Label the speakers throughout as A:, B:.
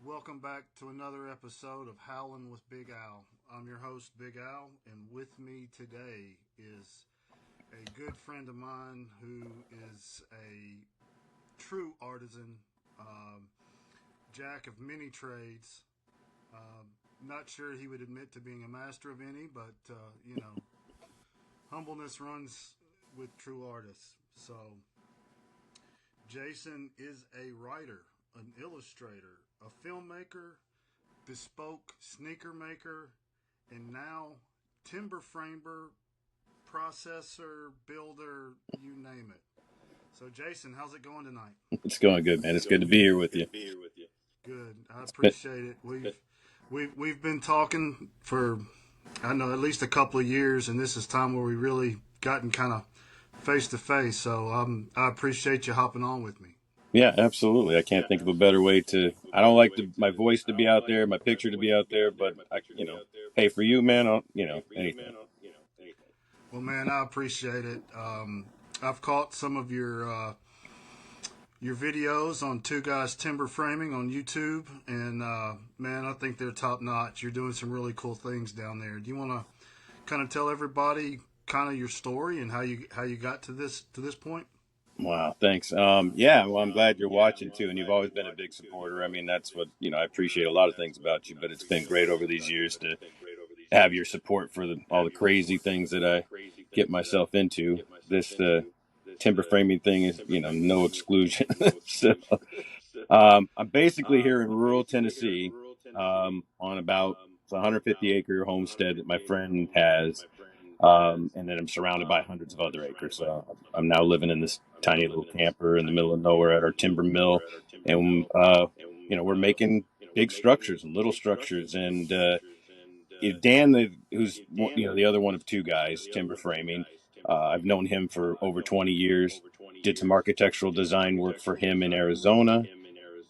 A: welcome back to another episode of Howlin' with Big Al. I'm your host, Big Al, and with me today is a good friend of mine who is a true artisan, um, jack of many trades. Not sure he would admit to being a master of any, but humbleness runs with true artists. So, Jason is a writer, an illustrator, a filmmaker, bespoke sneaker maker, and now timber framer, processor, builder, you name it. So, Jason, how's it going tonight?
B: It's going good, man. It's good to be here with you.
A: Good. I
B: It's been,
A: appreciate it. We've been talking for I know at least a couple of years, and this is time where we really gotten kind of face to face. So I appreciate you hopping on with me.
B: yeah, absolutely. I can't think of a better way to. I don't like my voice to be out there, my picture to be out there, but hey, for you, man, anything.
A: Well, man, I appreciate it. I've caught some of your videos on Two Guys Timber Framing on YouTube, and man, I think they're top notch. You're doing some really cool things down there. Do you want to kind of tell everybody kind of your story and how you got to this point?
B: Wow, thanks. Yeah, well, I'm glad you're watching too, and you've always been a big supporter. I mean, that's what I appreciate a lot of things about you, but it's been great over these years to have your support for all the crazy things that I get myself into. This timber framing thing is, no exclusion. So, I'm basically here in rural Tennessee, on about 150-acre homestead that my friend has, and then I'm surrounded by hundreds of other acres. So I'm now living in this tiny little camper in the middle of nowhere at our timber mill, and we're making big structures and little structures. And Dan, who's the other one of two guys, timber framing. I've known him for over 20 years. Did some architectural design work for him in Arizona,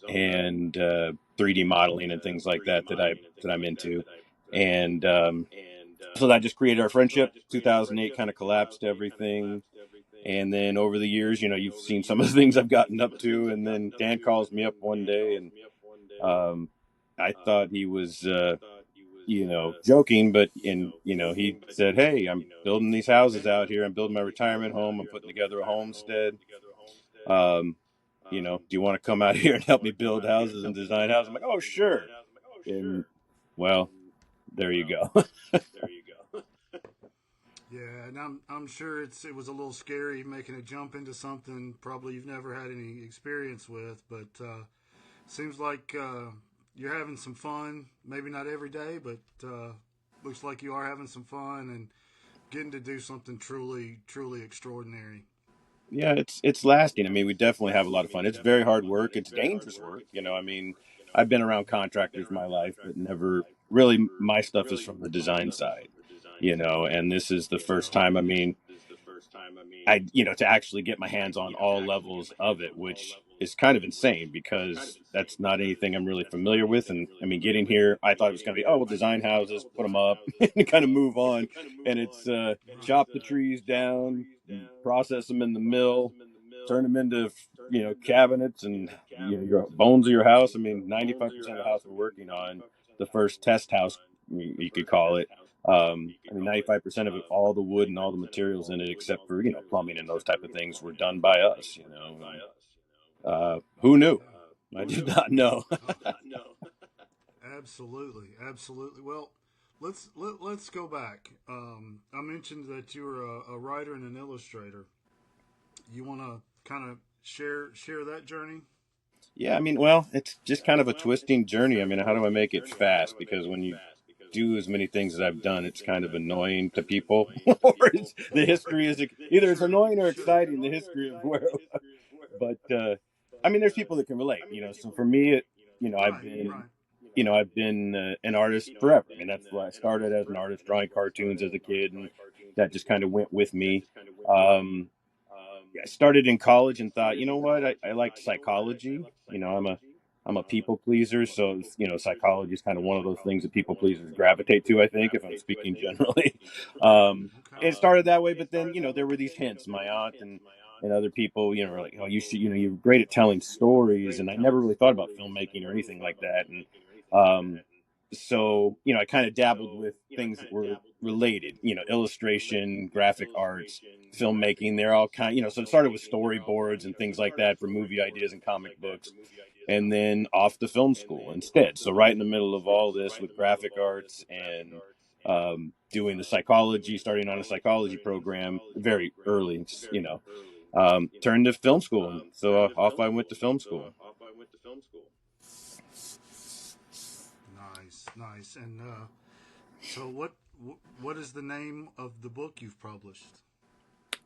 B: and 3D modeling and things like that I'm into. And so that just created our friendship. 2008 kind of collapsed everything. And then over the years, you've seen some of the things I've gotten up to. And then Dan calls me up one day, and um, I thought he was, joking, but he said, "Hey, I'm building these houses out here. I'm building my retirement home. I'm putting together a homestead. Um, do you want to come out here and help me build houses and design houses?" I'm like, "Oh, sure." And well, there you go.
A: Yeah, and I'm sure it was a little scary making a jump into something probably you've never had any experience with, but seems like you're having some fun. Maybe not every day, but looks like you are having some fun and getting to do something truly extraordinary.
B: Yeah, it's lasting. I mean, we definitely have a lot of fun. It's very hard work. It's dangerous work. I mean, I've been around contractors my life, but never really my stuff is from the design side, and this is the first time. I mean, to actually get my hands on all levels of it, which is kind of insane because that's not anything I'm really familiar with. And I mean, getting here, I thought it was going to be, oh, we'll design houses, put them up, and kind of move on. And it's chop the trees down, process them in the mill, turn them into cabinets and your bones of your house. I mean, 95% of the house we're working on, the first test house, you could call it. I mean, 95% of it, all the wood and all the materials in it, except for plumbing and those type of things, were done by us. Who knew? I
A: Who
B: did
A: knew?
B: not know.
A: Absolutely, absolutely. Well, let's go back. I mentioned that you were a writer and an illustrator. You want to kind of share that journey?
B: Yeah, I mean, well, it's just kind of a twisting journey. I mean, how do I make it fast? Because when you do as many things as I've done, it's kind of annoying to people. Or the history is either it's
A: Sure,
B: annoying or
A: sure.
B: exciting. The history of where, but I mean, there's people that can relate. So for me, I've
A: Right,
B: been,
A: right.
B: an artist forever. I mean, that's why I started as an artist, drawing cartoons as a kid, and that just kind of went with me. Um, yeah, I started in college and thought, you know what, I liked psychology. I'm a people pleaser, so psychology is kind of one of those things that people pleasers gravitate to. I think, if I'm speaking generally, it
A: Okay.
B: started that way. But then there were these hints. My aunt and and other people, were like, oh, you should, you're great at telling stories. And I never really thought about filmmaking or anything like that. And um, so, I kind of dabbled with things that were related, illustration, graphic arts, filmmaking. They're all kind, so it started with storyboards and things like that for movie ideas and comic books, and then off to film school instead. So right in the middle of all this with graphic arts and doing the psychology, starting on a psychology program very early, turned to film school. And so off I went to film school.
A: Nice, nice. And so, what is the name of the book you've published?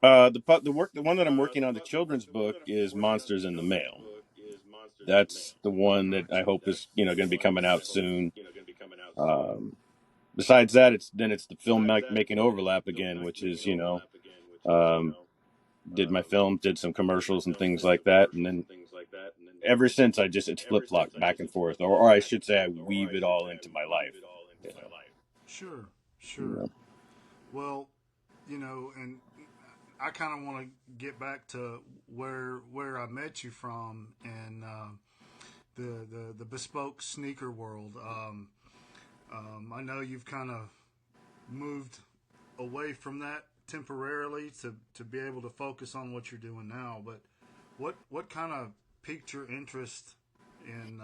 B: The one that I'm working on, the children's book, is Monsters in the Mail. That's the one that I hope is going to be coming out soon. Besides that, it's the film making overlap again, which is um, did my film, did some commercials and things like that, and then ever since it's flip flopped back and forth, or I should say I weave it all into my life. You know,
A: Sure,
B: you
A: sure.
B: know.
A: Well, and I kind of want to get back to where I met you from, and the bespoke sneaker world. I know you've kind of moved away from that temporarily to be able to focus on what you're doing now. But what kind of piqued your interest in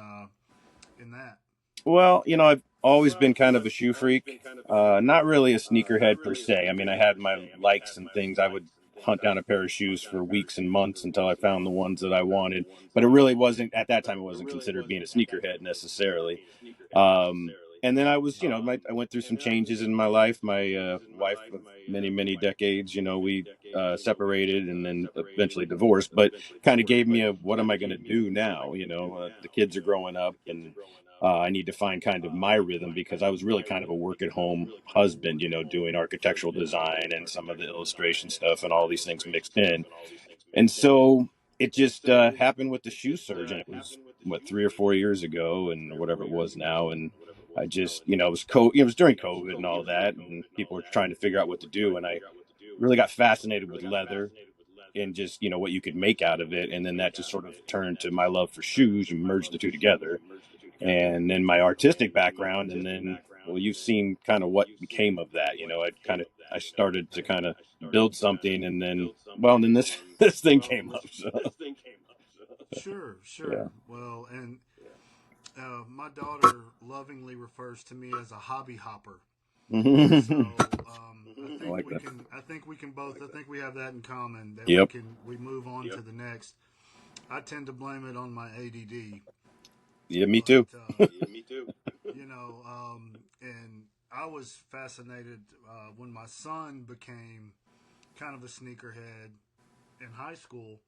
A: that?
B: Well, I've always been kind of a shoe freak. Not really a sneakerhead per se. I mean, I had my likes and things. I would hunt down a pair of shoes for weeks and months until I found the ones that I wanted. But it really wasn't, at that time, it wasn't considered being a sneakerhead necessarily. And then I was, I went through some changes in my life. My wife of many, many decades, we separated and then eventually divorced, but kind of gave me what am I going to do now? The kids are growing up, and I need to find kind of my rhythm, because I was really kind of a work at home husband, doing architectural design and some of the illustration stuff and all these things mixed in. And so it just happened with the shoe surge, and it was what, 3 or 4 years ago, and whatever it was now. And I just, it was during COVID and all that, and people were trying to figure out what to do. And I really got fascinated with leather and just, what you could make out of it. And then that just sort of turned to my love for shoes. You merged the two together, and then my artistic background. And then, well, you've seen kind of what became of that. I started to kind of build something, and then, well, and then this this thing came up. So
A: Sure,
B: yeah.
A: sure. Well, and my daughter lovingly refers to me as a hobby hopper. So I
B: I
A: think
B: like
A: we
B: that.
A: can. I think we can both. I think we have that in common. That
B: Yep.
A: we move on to the next. I tend to blame it on my ADD,
B: Yeah, me
A: but
B: too.
A: and I was fascinated when my son became kind of a sneakerhead in high school.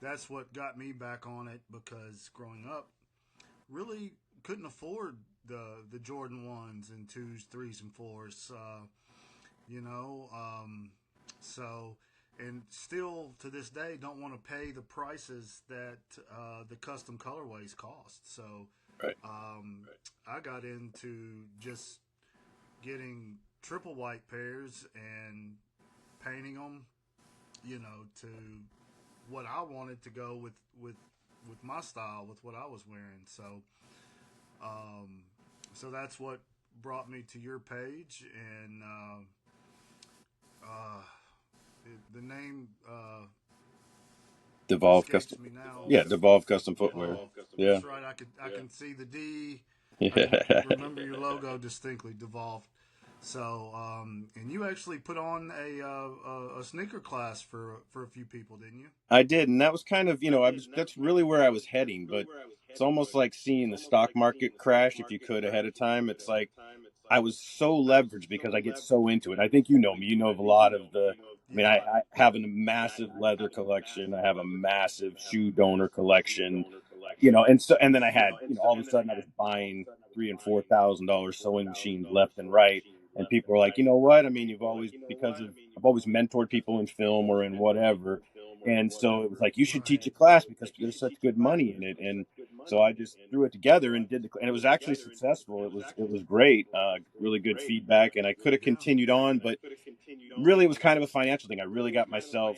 A: That's what got me back on it, because growing up, really couldn't afford the Jordan ones and twos, threes, and fours. You know, so and still to this day don't want to pay the prices that the custom colorways cost. So
B: Right.
A: I got into just getting triple white pairs and painting them, to what I wanted to go with my style, with what I was wearing. Um, so that's what brought me to your page, and uh, the name
B: Devolve
A: escapes
B: custom.
A: me now.
B: Yeah, Devolve custom footwear.
A: Devolve.
B: Yeah.
A: That's right. I can see the D. I can
B: Yeah.
A: remember your logo distinctly. Devolve. So, and you actually put on a sneaker class for a few people, didn't you?
B: I did, and that was kind of, that's really where I was heading. But it's almost like seeing the stock market crash if you could ahead of time. It's like I was so leveraged because I get so into it. I think you know me. You know of a lot of the. I mean,
A: Yeah.
B: I have a massive leather collection. I have a massive shoe donor collection. And then I had, all of a sudden I was buying $3,000 and $4,000 sewing machines left and right. And people were like, you know what? I mean, I've always mentored people in film or in whatever. And so it was like, you should teach a class because there's such good money in it. And so I just threw it together and and it was actually successful. It was great, really good feedback, and I could have continued on, but really it was kind of a financial thing. I really got myself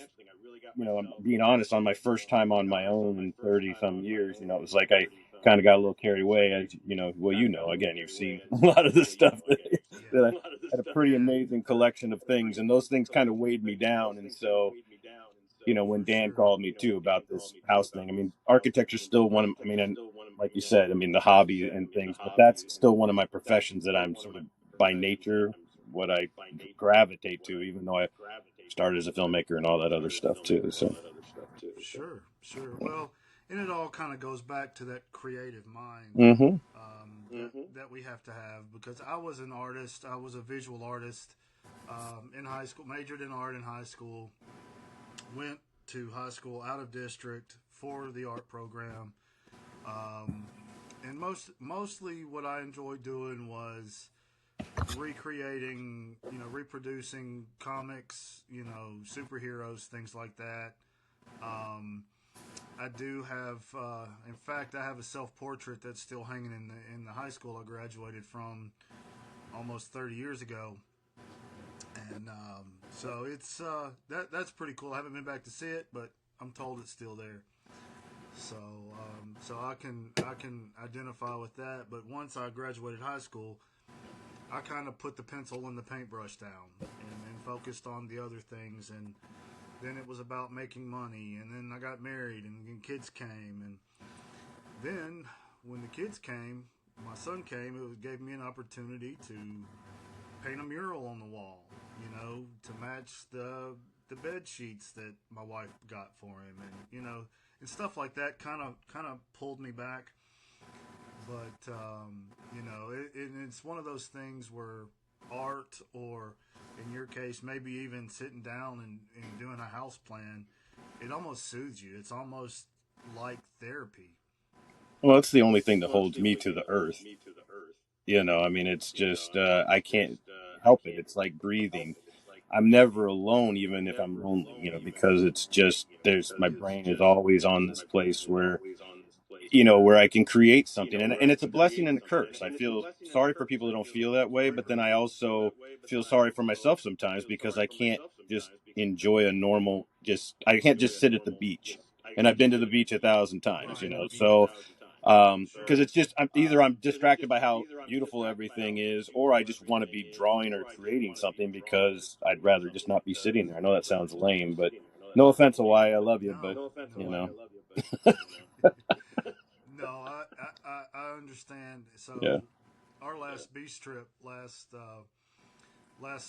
B: I'm being honest, on my first time on my own in 30 some years, it was like I kind of got a little carried away, as well, again, you've seen a lot of the stuff that I had a pretty
A: Yeah,
B: amazing collection of things, and those things kind of weighed me down. And so, when
A: for
B: Dan
A: sure.
B: called me too about this house thing, I mean, architecture's still one of, I mean, and like you said, I mean, the hobby and things, but that's still one of my professions that I'm sort of by nature what I gravitate to, even though I started as a filmmaker and all that other stuff too. So,
A: Sure, sure. Well, and it all kind of goes back to that creative mind
B: hmm
A: that we have to have. Because I was an artist, I was a visual artist in high school, majored in art in high school, went to high school out of district for the art program. Um, and mostly what I enjoyed doing was recreating, reproducing comics, superheroes, things like that. Um, I do have, in fact, I have a self portrait that's still hanging in the high school I graduated from almost 30 years ago, and so it's that's pretty cool. I haven't been back to see it, but I'm told it's still there. So so I can identify with that. But once I graduated high school, I kind of put the pencil and the paintbrush down and focused on the other things. And then it was about making money. And then I got married and kids came. And then when the kids came, my son came, it gave me an opportunity to paint a mural on the wall, to match the bed sheets that my wife got for him. And, and stuff like that kind of pulled me back. But it's one of those things where art, or in your case, maybe even sitting down and doing a house plan, it almost soothes you. It's almost like therapy.
B: well, it's the only thing that holds me to the earth. I mean, it's just I can't help it. It's like breathing. I'm never alone, even if I'm lonely, because it's just there's my brain is always on this place where where I can create something, and it's a blessing and a curse. I feel sorry for people that don't feel that way, but then I also feel sorry for myself sometimes because I can't just enjoy a normal. Just I can't just sit at the beach, and I've been to the beach 1,000 times,
A: Right.
B: So because
A: Sure.
B: it's just either I'm distracted by how beautiful everything is, or I just want to be drawing or creating something because I'd rather just not be sitting there. I know that sounds lame, but no offense, Hawaii, I love you,
A: No,
B: but you
A: no.
B: know,
A: No, I understand.
B: yeah,
A: So, our last beach trip last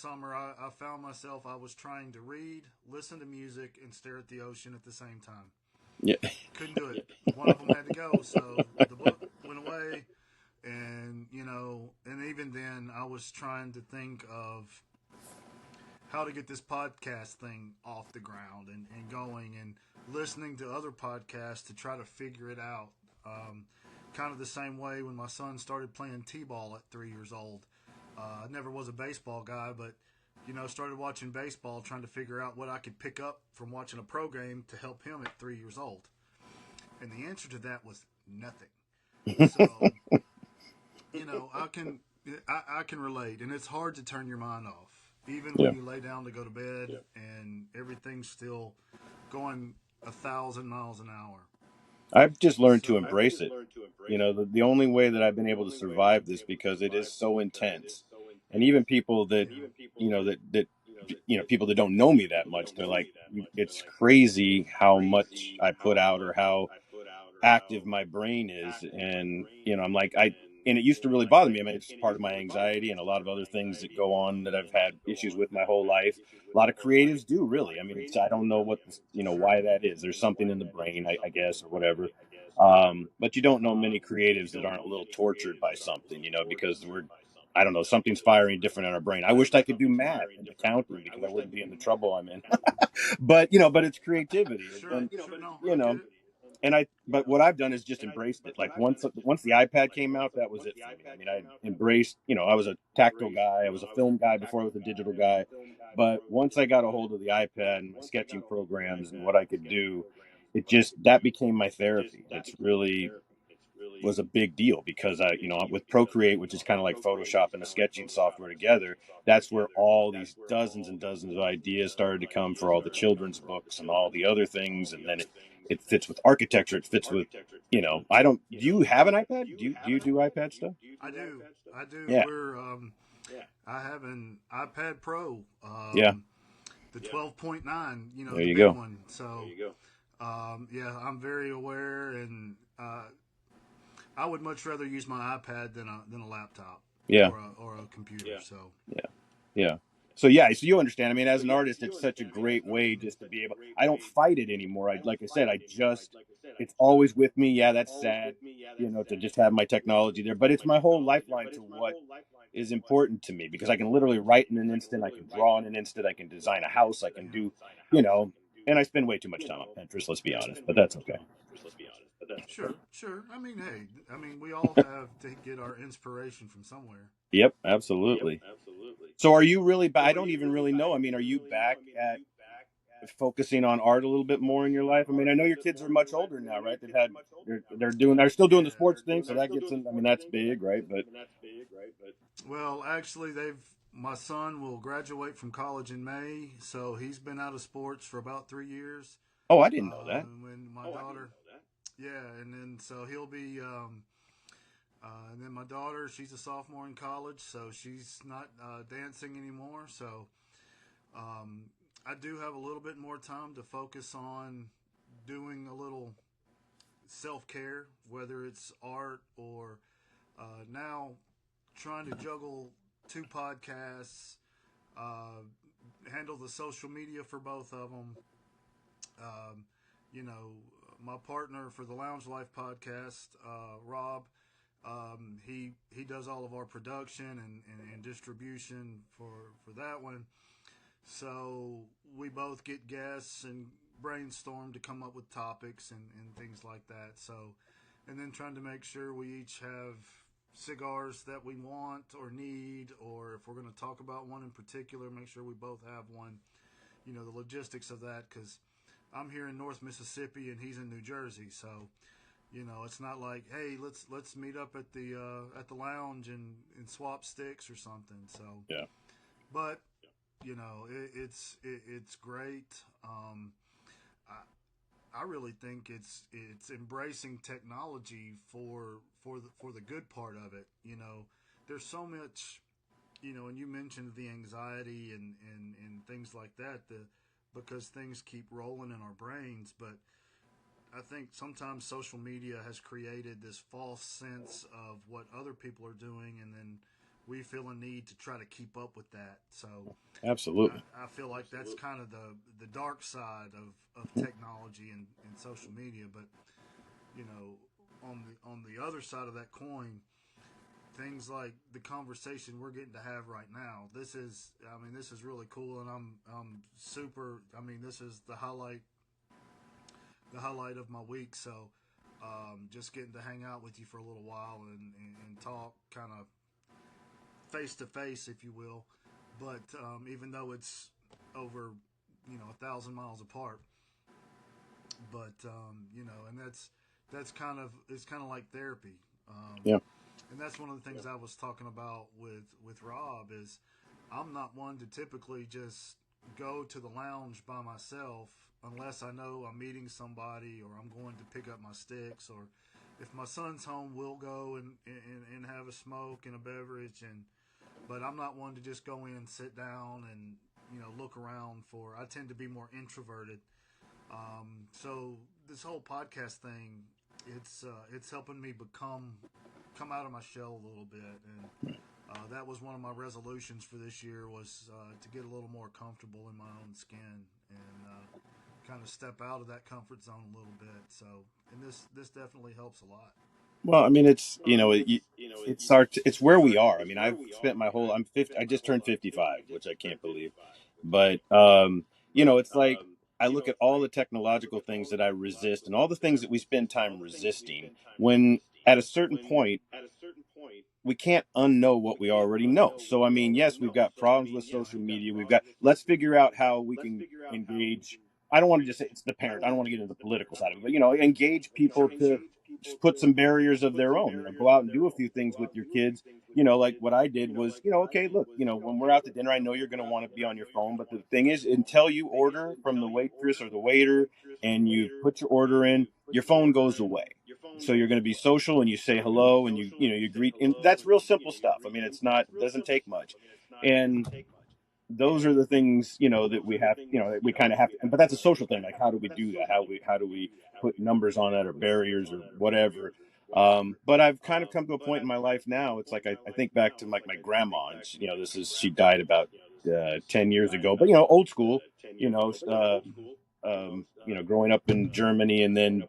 A: summer, I found myself, I was trying to read, listen to music, and stare at the ocean at the same time.
B: yeah.
A: Couldn't do it. One of them had to go, so the book went away, and and even then, I was trying to think of how to get this podcast thing off the ground and going, and listening to other podcasts to try to figure it out. Um, Kind of the same way when my son started playing t-ball at 3 years old. I never was a baseball guy, but started watching baseball, trying to figure out what I could pick up from watching a pro game to help him at 3 years old. And the answer to that was nothing. So I can relate, and it's hard to turn your mind off, even when
B: Yeah.
A: you lay down to go to bed, and everything's still going 1,000 miles an hour.
B: I've just learned to
A: So
B: embrace it. The only way that I've been able to survive this because it is so intense. And even people that, people that don't know me that much, they're like, it's crazy how much I put out or how active my brain is. And I'm like, and it used to really bother me. I mean, it's part of my anxiety and a lot of other things that go on that I've had issues with my whole life. A lot of creatives do, really. I mean, I don't know what this,
A: sure.
B: why that is. There's something in the brain, I guess, or whatever. But you don't know many creatives that aren't a little tortured by something, because I don't know, something's firing different in our brain. I wished I could do math and accounting because I wouldn't be in the trouble I'm in. But it's creativity.
A: Sure,
B: And,
A: sure. No,
B: you
A: I get
B: know,
A: it.
B: but what I've done is just embraced it. Like once the iPad came out, that was it for me. I mean, I embraced. I was a tactile guy. I was a film guy before I was a digital guy. But once I got a hold of the iPad and my sketching programs and what I could do, it just that became my therapy. It's really was a big deal because with Procreate, which is kind of like Photoshop and a sketching software together, that's where all these dozens and dozens of ideas started to come for all the children's books and all the other things. And then it fits with architecture. It fits with, I don't, do you have an iPad? Do you do iPad stuff?
A: I do. I do.
B: Yeah.
A: I have an iPad Pro,
B: Yeah.
A: the 12.9,
B: There
A: the
B: you
A: big
B: go.
A: one. So, yeah, I'm very aware, and I would much rather use my iPad than a laptop
B: Yeah.
A: or a computer. So,
B: Yeah. Yeah. So yeah, so you understand. I mean, as an artist, it's such a great way just to be able. I don't fight it anymore. Like I said, it's always with me. Yeah, that's sad, to just have my technology there. But it's my whole lifeline to what is important to me because I can literally write in an instant. I can draw in an instant. I can design a house. I can do, you know, and I spend way too much time on Pinterest. Let's be honest, but that's okay.
A: sure, sure. I mean, hey, we all have to get our inspiration from somewhere.
B: Yep, absolutely. So are you really? I don't even really know. I mean, are you back at focusing on art a little bit more in your life? I mean, I know your kids are much older now, right? They're still doing the sports thing, so that gets in. I mean, that's big, right? But
A: Well, actually, my son will graduate from college in May, so he's been out of sports for about 3 years.
B: oh, I didn't know that.
A: When my daughter, yeah, and then so he'll be, and then my daughter, she's a sophomore in college, so she's not dancing anymore. So um, I do have a little bit more time to focus on doing a little self care, whether it's art or now trying to juggle two podcasts, uh, handle the social media for both of them. Um, you know, my partner for the Lounge Life podcast, Rob, he does all of our production and distribution for that one. So we both get guests and brainstorm to come up with topics and things like that. So, and then trying to make sure we each have cigars that we want or need, or if we're going to talk about one in particular, make sure we both have one. The logistics of that, because I'm here in North Mississippi and he's in New Jersey, so it's not like, hey, let's meet up at the lounge and swap sticks or something. So,
B: Yeah.
A: but it's great. I really think it's embracing technology for the good part of it. There's so much, and you mentioned the anxiety and things like that, because things keep rolling in our brains. But I think sometimes social media has created this false sense of what other people are doing, and then we feel a need to try to keep up with that. So
B: Absolutely.
A: I feel like that's kind of the dark side of technology and social media. But on the other side of that coin, things like the conversation we're getting to have right now. This is really cool, and I'm super. This is the highlight of my week. So just getting to hang out with you for a little while and talk kind of face to face, if you will. But even though it's over, 1,000 miles apart, but and that's kind of like therapy.
B: Yeah.
A: And that's one of the things I was talking about with Rob is I'm not one to typically just go to the lounge by myself unless I know I'm meeting somebody or I'm going to pick up my sticks, or if my son's home, we'll go and have a smoke and a beverage. But I'm not one to just go in, sit down, and look around for. I tend to be more introverted. So this whole podcast thing, it's helping me come out of my shell a little bit, and that was one of my resolutions for this year was to get a little more comfortable in my own skin and kind of step out of that comfort zone a little bit. So, and this definitely helps a lot.
B: Well, I mean, it's where we are. I mean, I've spent my whole. I'm 50. I just turned 55, which I can't believe. But it's like I look at all the technological things that I resist and all the things that we spend time resisting. When at a certain point, we can't unknow what we already know. So, I mean, yes, we've got problems with social media. Let's figure out how we can engage. I don't want to just say it's the parent. I don't want to get into the political side of it, but engage people to put some barriers of their own. Go out and do a few things with your kids. Like what I did was, okay, look, when we're out to dinner, I know you're going to want to be on your phone, but the thing is, until you order from the waitress or the waiter and you put your order in, your phone goes away. So you're going to be social and you say hello and you greet, and that's real simple stuff. I mean, it doesn't take much. And those are the things, that we have, that we kind of have to, but that's a social thing. Like, how do we do that? How do we put numbers on that or barriers or whatever? But I've kind of come to a point in my life now. It's like, I think back to like my grandma, and she died about 10 years ago, but old school, growing up in Germany and then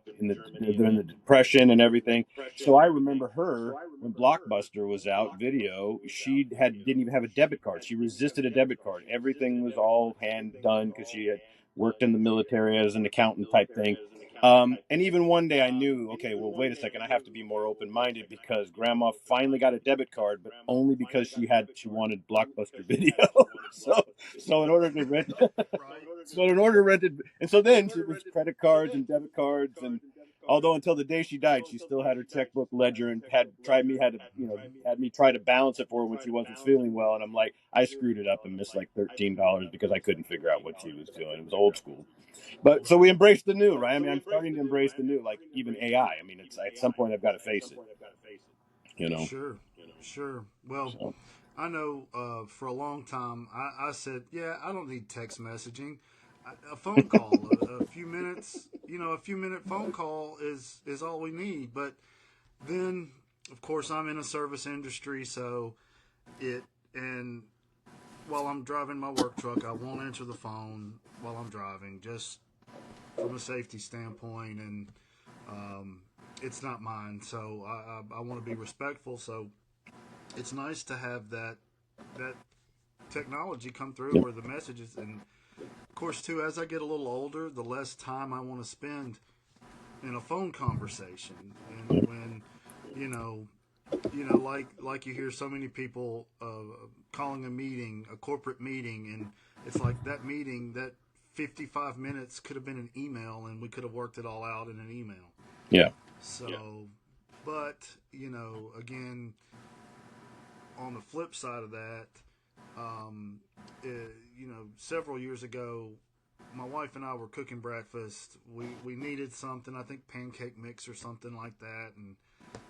B: during the Depression and everything. So I remember her when Blockbuster was out video. She didn't even have a debit card. She resisted a debit card. Everything was all hand done because she had worked in the military as an accountant type thing. And even one day I knew, okay, well, wait a second, I have to be more open minded because Grandma finally got a debit card, but only because she wanted Blockbuster video. so so in order to rent So in order to rent it, and so then it was credit cards and debit cards, and although until the day she died, she still had her checkbook ledger and had me try to balance it for her when she wasn't feeling well. And I'm like, I screwed it up and missed like $13 because I couldn't figure out what she was doing. It was old school, but so we embraced the new, right? I mean, I'm starting to embrace the new, like even AI. I mean, it's at some point I've got to face it,
A: Sure, sure. Well,
B: So
A: I know for a long time I said, yeah, I don't need text messaging. A phone call, a few minutes, a few minute phone call is all we need. But then, of course, I'm in a service industry, so it and while I'm driving my work truck, I won't answer the phone while I'm driving, just from a safety standpoint, and it's not mine, so I want to be respectful. So it's nice to have that technology come through
B: yeah,
A: where the messages, and of course too, as I get a little older, the less time I want to spend in a phone conversation. And when you know like you hear so many people calling a meeting, a corporate meeting, and it's like that meeting, that 55 minutes could have been an email, and we could have worked it all out in an email.
B: yeah,
A: So, but again, on the flip side of that, um, several years ago, my wife and I were cooking breakfast. We needed something, I think pancake mix or something like that, and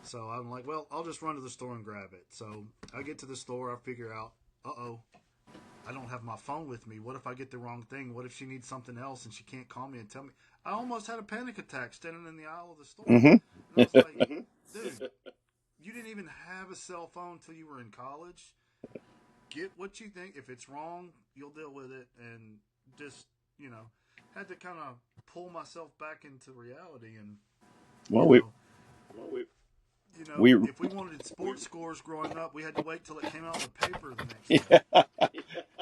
A: so I'm like, well, I'll just run to the store and grab it. So I get to the store, I figure out, I don't have my phone with me. What if I get the wrong thing? What if she needs something else and she can't call me and tell me? I almost had a panic attack standing in the aisle of the store.
B: hmm
A: And I was like, dude, you didn't even have a cell phone till you were in college. Get what you think. If it's wrong, you'll deal with it. And just, had to kind of pull myself back into reality. And, you
B: well,
A: know,
B: we
A: if we wanted sports scores growing up, we had to wait till it came out in the paper the next day.
B: yeah.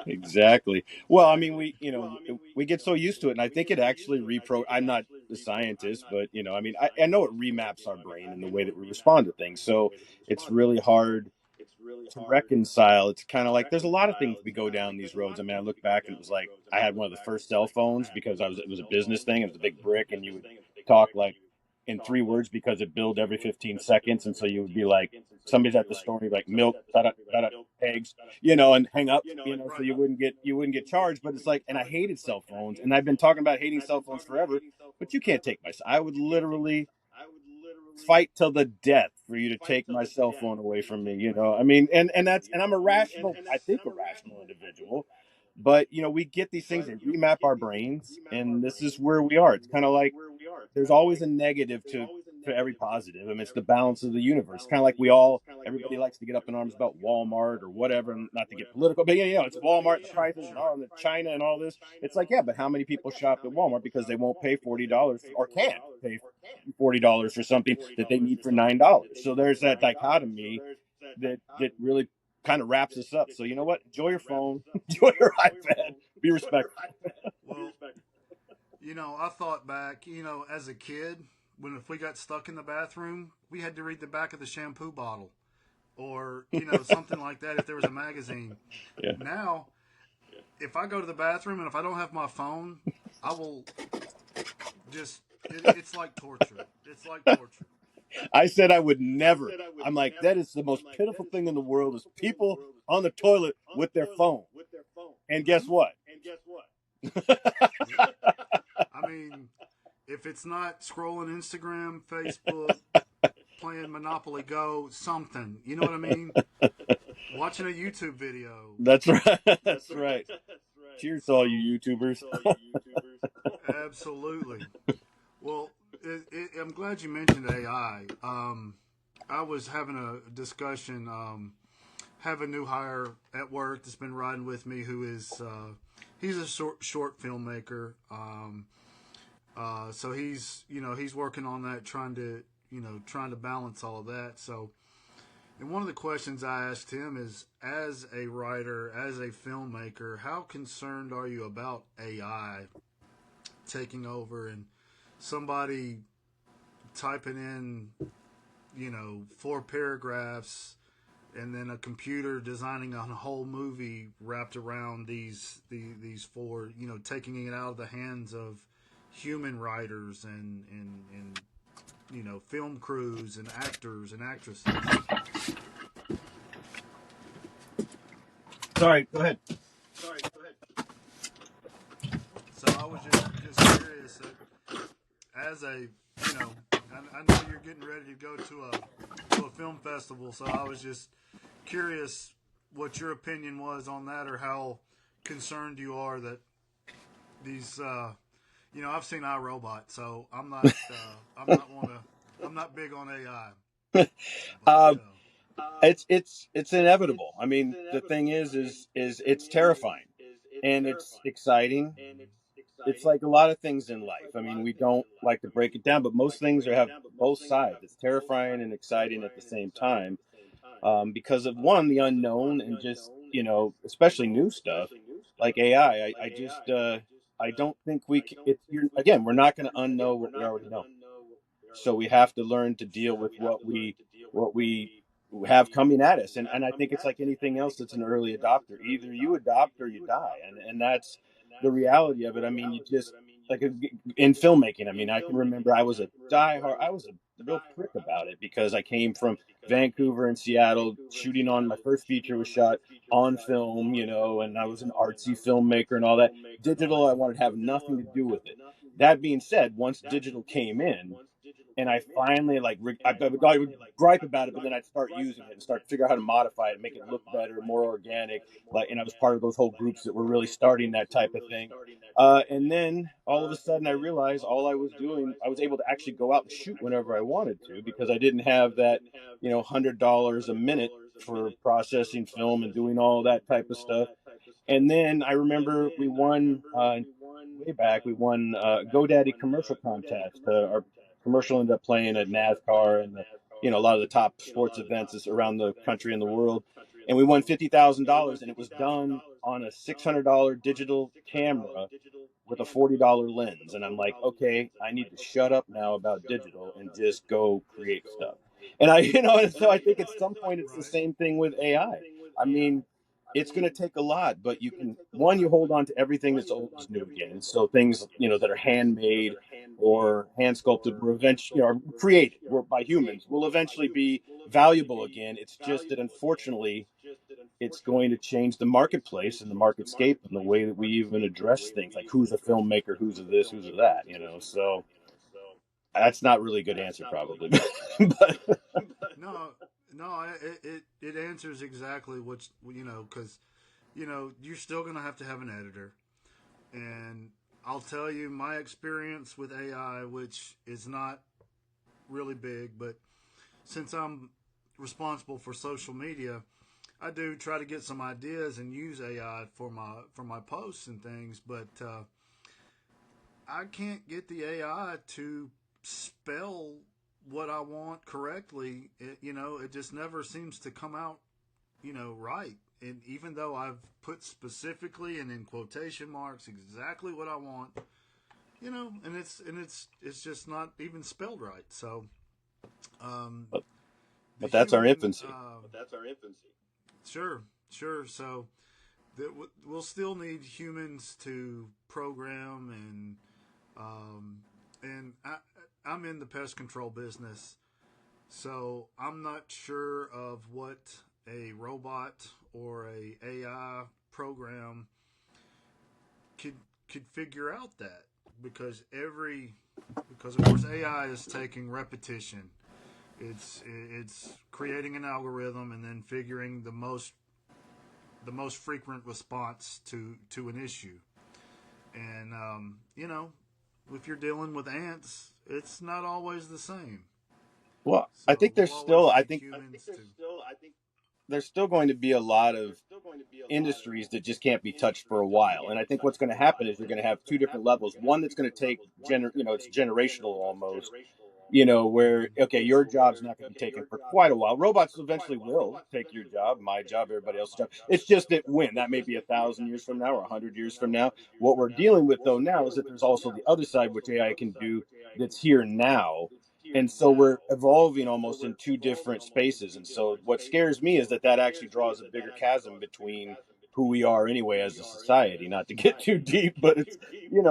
B: Exactly. Well, I mean, we get so used to it, and I think it actually I'm not a scientist, but I mean, I know it remaps our brain and the way that we respond to things. So it's really hard to reconcile. It's kind of like there's a lot of things we go down these roads. I mean, I look back and it was like I had one of the first cell phones because it was a business thing. It was a big brick, and you would talk like in 3 words because it billed every 15 seconds, and so you would be like, somebody's at the store, and you'd be like, milk, da eggs, and hang up, so
A: Right.
B: you wouldn't get charged. But it's like, and I hated cell phones, and I've been talking about hating cell phones forever, but you can't take I would literally fight till the death for you to take my cell phone away from me. I mean, and I'm a rational, I think a rational individual, but we get these things that remap our brains, and this is where we are. It's kind of like there's always a negative to every positive. I mean, it's the balance of the universe. Kind of like everybody likes to get up in arms about Walmart or whatever, and not to get political, but it's Walmart, the
A: Sure,
B: prices, and
A: sure.
B: all the China and all this. It's like, yeah, but how many people shop at Walmart because they won't pay $40 or can't pay $40 for something that they need for $9? So there's that dichotomy that really kind of wraps us up. So you know what? Enjoy your phone, enjoy your iPad, be respectful.
A: Well, I thought back, as a kid, when if we got stuck in the bathroom, we had to read the back of the shampoo bottle or, something like that if there was a magazine.
B: Yeah.
A: Now, if I go to the bathroom and if I don't have my phone, I will it's like torture. It's like torture.
B: I said I would never. I'm like, that is the most pitiful thing in the world is people on the toilet with their phone. And guess
A: Mm-hmm.
B: what?
A: Yeah. I mean, if it's not scrolling Instagram, Facebook, playing Monopoly Go, something. You know what I mean? Watching a YouTube video.
B: That's right. That's right. Cheers to all
A: So,
B: you YouTubers.
A: absolutely. Well, I'm glad you mentioned AI. I was having a discussion. Have a new hire at work that's been riding with me who is he's a short filmmaker. So he's working on that, trying to balance all of that. So, and one of the questions I asked him is, as a writer, as a filmmaker, how concerned are you about AI taking over and somebody typing in, 4 paragraphs and then a computer designing a whole movie wrapped around these four, taking it out of the hands of human writers and film crews and actors and actresses.
B: Sorry, go ahead.
A: So I was just curious that as a I know you're getting ready to go to a film festival, so I was just curious what your opinion was on that, or how concerned you are that these I've seen iRobot, so I'm not big on AI,
B: Uh,
A: but
B: it's inevitable. I mean, the thing is it's terrifying and it's exciting. It's like a lot of things in life. I mean, we don't like to break it down, but most things have both sides. It's terrifying and exciting at the same time, because of one, the unknown, and just especially new stuff like AI. I just I don't think we can, again, we're not going to unknow what we already know. So we have to learn to deal with what we have coming at us, and I think it's like anything else that's an early adopter. Either you adopt or you die, and that's the reality of it. I mean, you just like in filmmaking. I mean, I can remember I was a real prick about it because I came from Vancouver and Seattle. Shooting on my first feature was shot on film, and I was an artsy filmmaker and all that. Digital, I wanted to have nothing to do with it. That being said, once digital came in, and I finally I would gripe about it, but then I'd start using it and start to figure out how to modify it, make it look better, more organic. And I was part of those whole groups that were really starting that type of thing. And then all of a sudden, I realized all I was doing, I was able to actually go out and shoot whenever I wanted to because I didn't have that, $100 a minute for processing film and doing all that type of stuff. And then I remember we won way back. We won GoDaddy commercial contest. Our commercial ended up playing at NASCAR and a lot of the top sports events around the country and the world. And we won $50,000, and it was done on a $600 digital camera with a $40 lens. And I'm like, okay, I need to shut up now about digital and just go create stuff. And and so I think at some point it's the same thing with AI. I mean, it's going to take a lot, but you hold on to everything that's old is new again. And so things, that are handmade or hand sculpted were eventually, are created by humans, will eventually be valuable again. It's just that unfortunately, it's going to change the marketplace and the marketscape and the way that we even address things, like who's a filmmaker, who's a this, who's a that. So that's not really a good answer, probably. But
A: no, no, it answers exactly what because you're still gonna have to have an editor, and I'll tell you my experience with AI, which is not really big, but since I'm responsible for social media, I do try to get some ideas and use AI for my posts and things, but I can't get the AI to spell what I want correctly. It just never seems to come out, right. And even though I've put specifically and in quotation marks exactly what I want, and it's just not even spelled right. So,
B: but,
A: the
B: but that's our
A: human,
B: infancy.
A: sure, sure. So that we'll still need humans to program and I'm in the pest control business, So I'm not sure of what a robot or a AI program could could figure out that because every because of course AI is taking repetition. It's creating an algorithm and then figuring the most frequent response to an issue. And if you're dealing with ants, it's not always the same.
B: Well, I
A: So
B: think
A: we'll always
B: I
A: seek
B: think
A: humans to.
B: there's still going to be a lot of industries that just can't be touched for a while. And I think what's going to happen is you're going to have two different levels. One that's going to take it's generational almost, where okay, your job's not going to be taken for quite a while. Robots eventually will take your job, my job, everybody else's job. It's just that when that may be 1,000 years from now or 100 years from now. What we're dealing with though now is that there's also the other side which AI can do that's here now. And so we're evolving almost in two different spaces. And so what scares me is that that actually draws a bigger chasm between who we are anyway as a society. Not to get too deep, but it's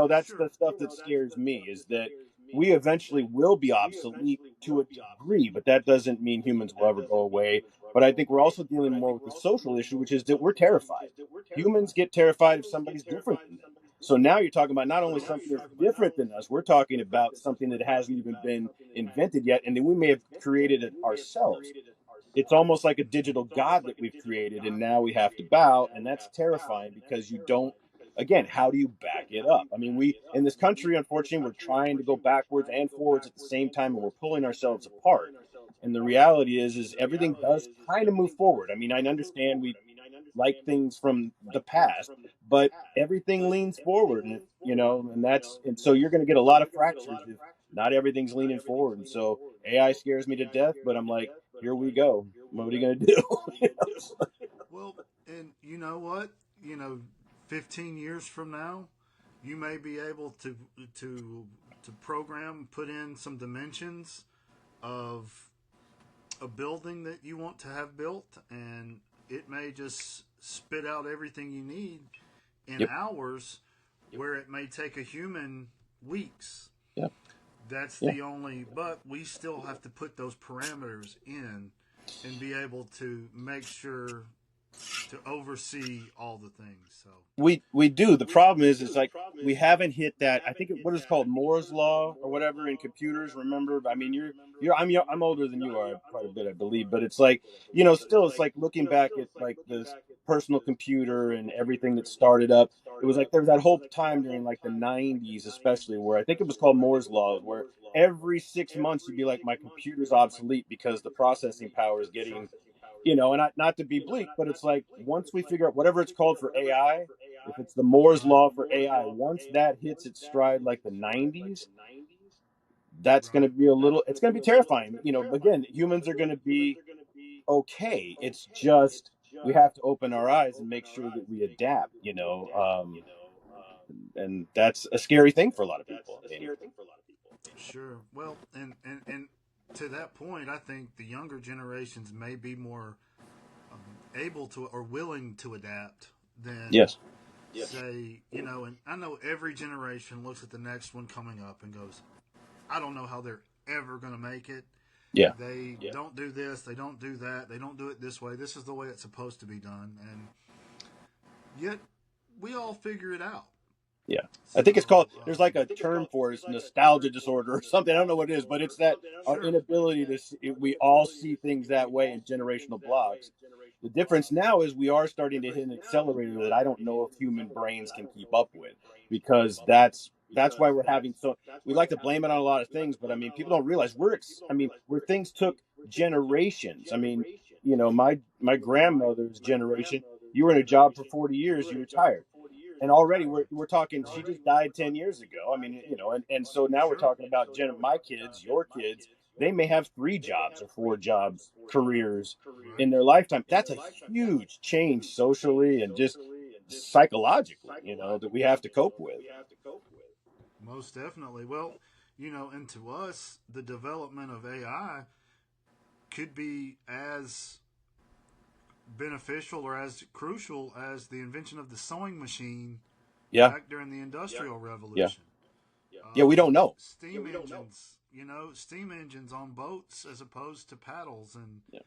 B: that's the stuff that scares me is that we eventually will be obsolete to a degree, but that doesn't mean humans will ever go away. But I think we're also dealing more with the social issue, which is that we're terrified. Humans get terrified if somebody's different than them. So now you're talking about not only something that's different than us, we're talking about something that hasn't even been invented yet, and then we may have created it ourselves. It's almost like a digital god that we've created, and now we have to bow, and that's terrifying because you don't. Again, how do you back it up? I mean, we in this country, unfortunately, we're trying to go backwards and forwards at the same time, and we're pulling ourselves apart. And the reality is everything does kind of move forward. I mean, I understand we like things from the past, but everything leans forward, and and so you're going to get a lot of fractures if not everything's leaning forward. And so AI scares me to death, but I'm like, here we go. What are you going to do?
A: Well, and you know what? 15 years from now, you may be able to to program, put in some dimensions of a building that you want to have built, and it may just spit out everything you need in
B: Yep.
A: hours, where it may take a human weeks.
B: Yeah.
A: That's
B: Yeah.
A: the only, but we still have to put those parameters in and be able to make sure to oversee all the things. So
B: We do. The problem is, it's like we haven't hit that. I think what is called Moore's law or whatever in computers. Remember, I mean, I'm older than you are quite a bit, I believe, but it's like still, it's like looking back at like this personal computer and everything that started up. It was like there was that whole time during like the '90s, especially, where I think it was called Moore's law, where every 6 months you'd be like, my computer's obsolete because the processing power is getting and not to be bleak, but it's like once we figure out whatever it's called for AI, if it's the Moore's law for AI, once that hits its stride like the '90s, that's going to be it's going to be terrifying. Again, humans are going to be okay. It's just we have to open our eyes and make sure that we adapt. And that's a scary thing for a lot of people. I mean,
A: sure. Well, and to that point, I think the younger generations may be more able to or willing to adapt than
B: yes,
A: say, and I know every generation looks at the next one coming up and goes, I don't know how they're ever going to make it.
B: yeah,
A: They don't do this, they don't do that, they don't do it this way. This is the way it's supposed to be done. And yet, we all figure it out.
B: yeah. I
A: So,
B: think it's called. There's like a term for it, it's nostalgia disorder or something. I don't know what it is, but it's that our
A: sure.
B: inability to. We all see things that way in generational blocks. The difference now is we are starting to hit an accelerator that I don't know if human brains can keep up with, because that's why we're having so. We like to blame it on a lot of things, but I mean, people don't realize I mean, where things took generations. I mean, my grandmother's generation. You were in a job for 40 years, you retired, and already we're talking, she just died 10 years ago. I mean, and so now we're
A: Sure.
B: talking about my kids, your kids. They may have 3 jobs or 4 jobs, careers
A: Right.
B: in their lifetime. That's a huge change socially and just psychologically, that we have to cope with.
A: Most definitely. Well, and to us, the development of AI could be as beneficial or as crucial as the invention of the sewing machine
B: Yeah.
A: back during the Industrial
B: Yeah.
A: Revolution.
B: Yeah, we don't know.
A: Steam engines, steam engines on boats as opposed to paddles and
B: Yeah.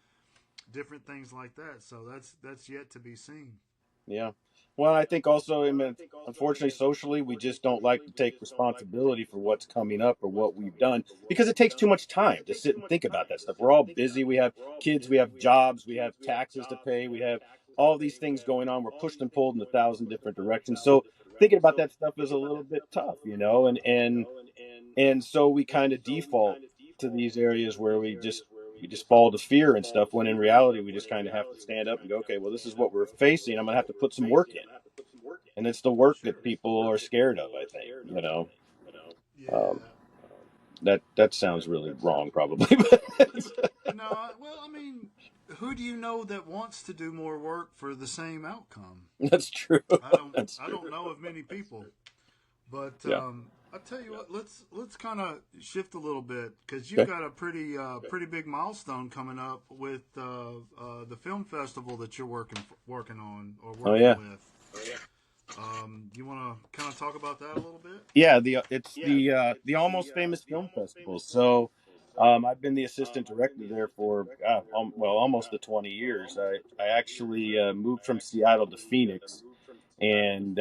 A: different things like that. So that's yet to be seen.
B: Yeah. Well, I think also, I mean, unfortunately, socially, we just don't like to take responsibility for what's coming up or what we've done because it takes too much time to sit and think about that stuff. We're all busy. We have kids, we have jobs, we have taxes to pay, we have all these things going on. We're pushed and pulled in 1,000 different directions. So thinking about that stuff is a little bit tough, and so we kind of default to these areas where we just fall to fear and stuff, when in reality we just kind of have to stand up and go, okay, well, this is what we're facing. I'm gonna have to put some work in, and it's the work that people are scared of, I think. um,
A: Yeah.
B: that sounds really wrong probably, but
A: No, well, I mean, who do you know that wants to do more work for the same outcome?
B: that's true.
A: I don't.
B: That's
A: I
B: true.
A: don't know of many people. But
B: Yeah.
A: I tell you what, let's kind of shift a little bit because you've
B: Okay.
A: got a pretty big milestone coming up with the film festival that you're working on or
B: Oh
A: working
B: yeah.
A: with. You want to kind of talk about that a little bit?
B: Yeah, it's the Almost Famous Film Festival. So I've been the assistant director there for almost the 20 years. I actually moved from Seattle to Phoenix, and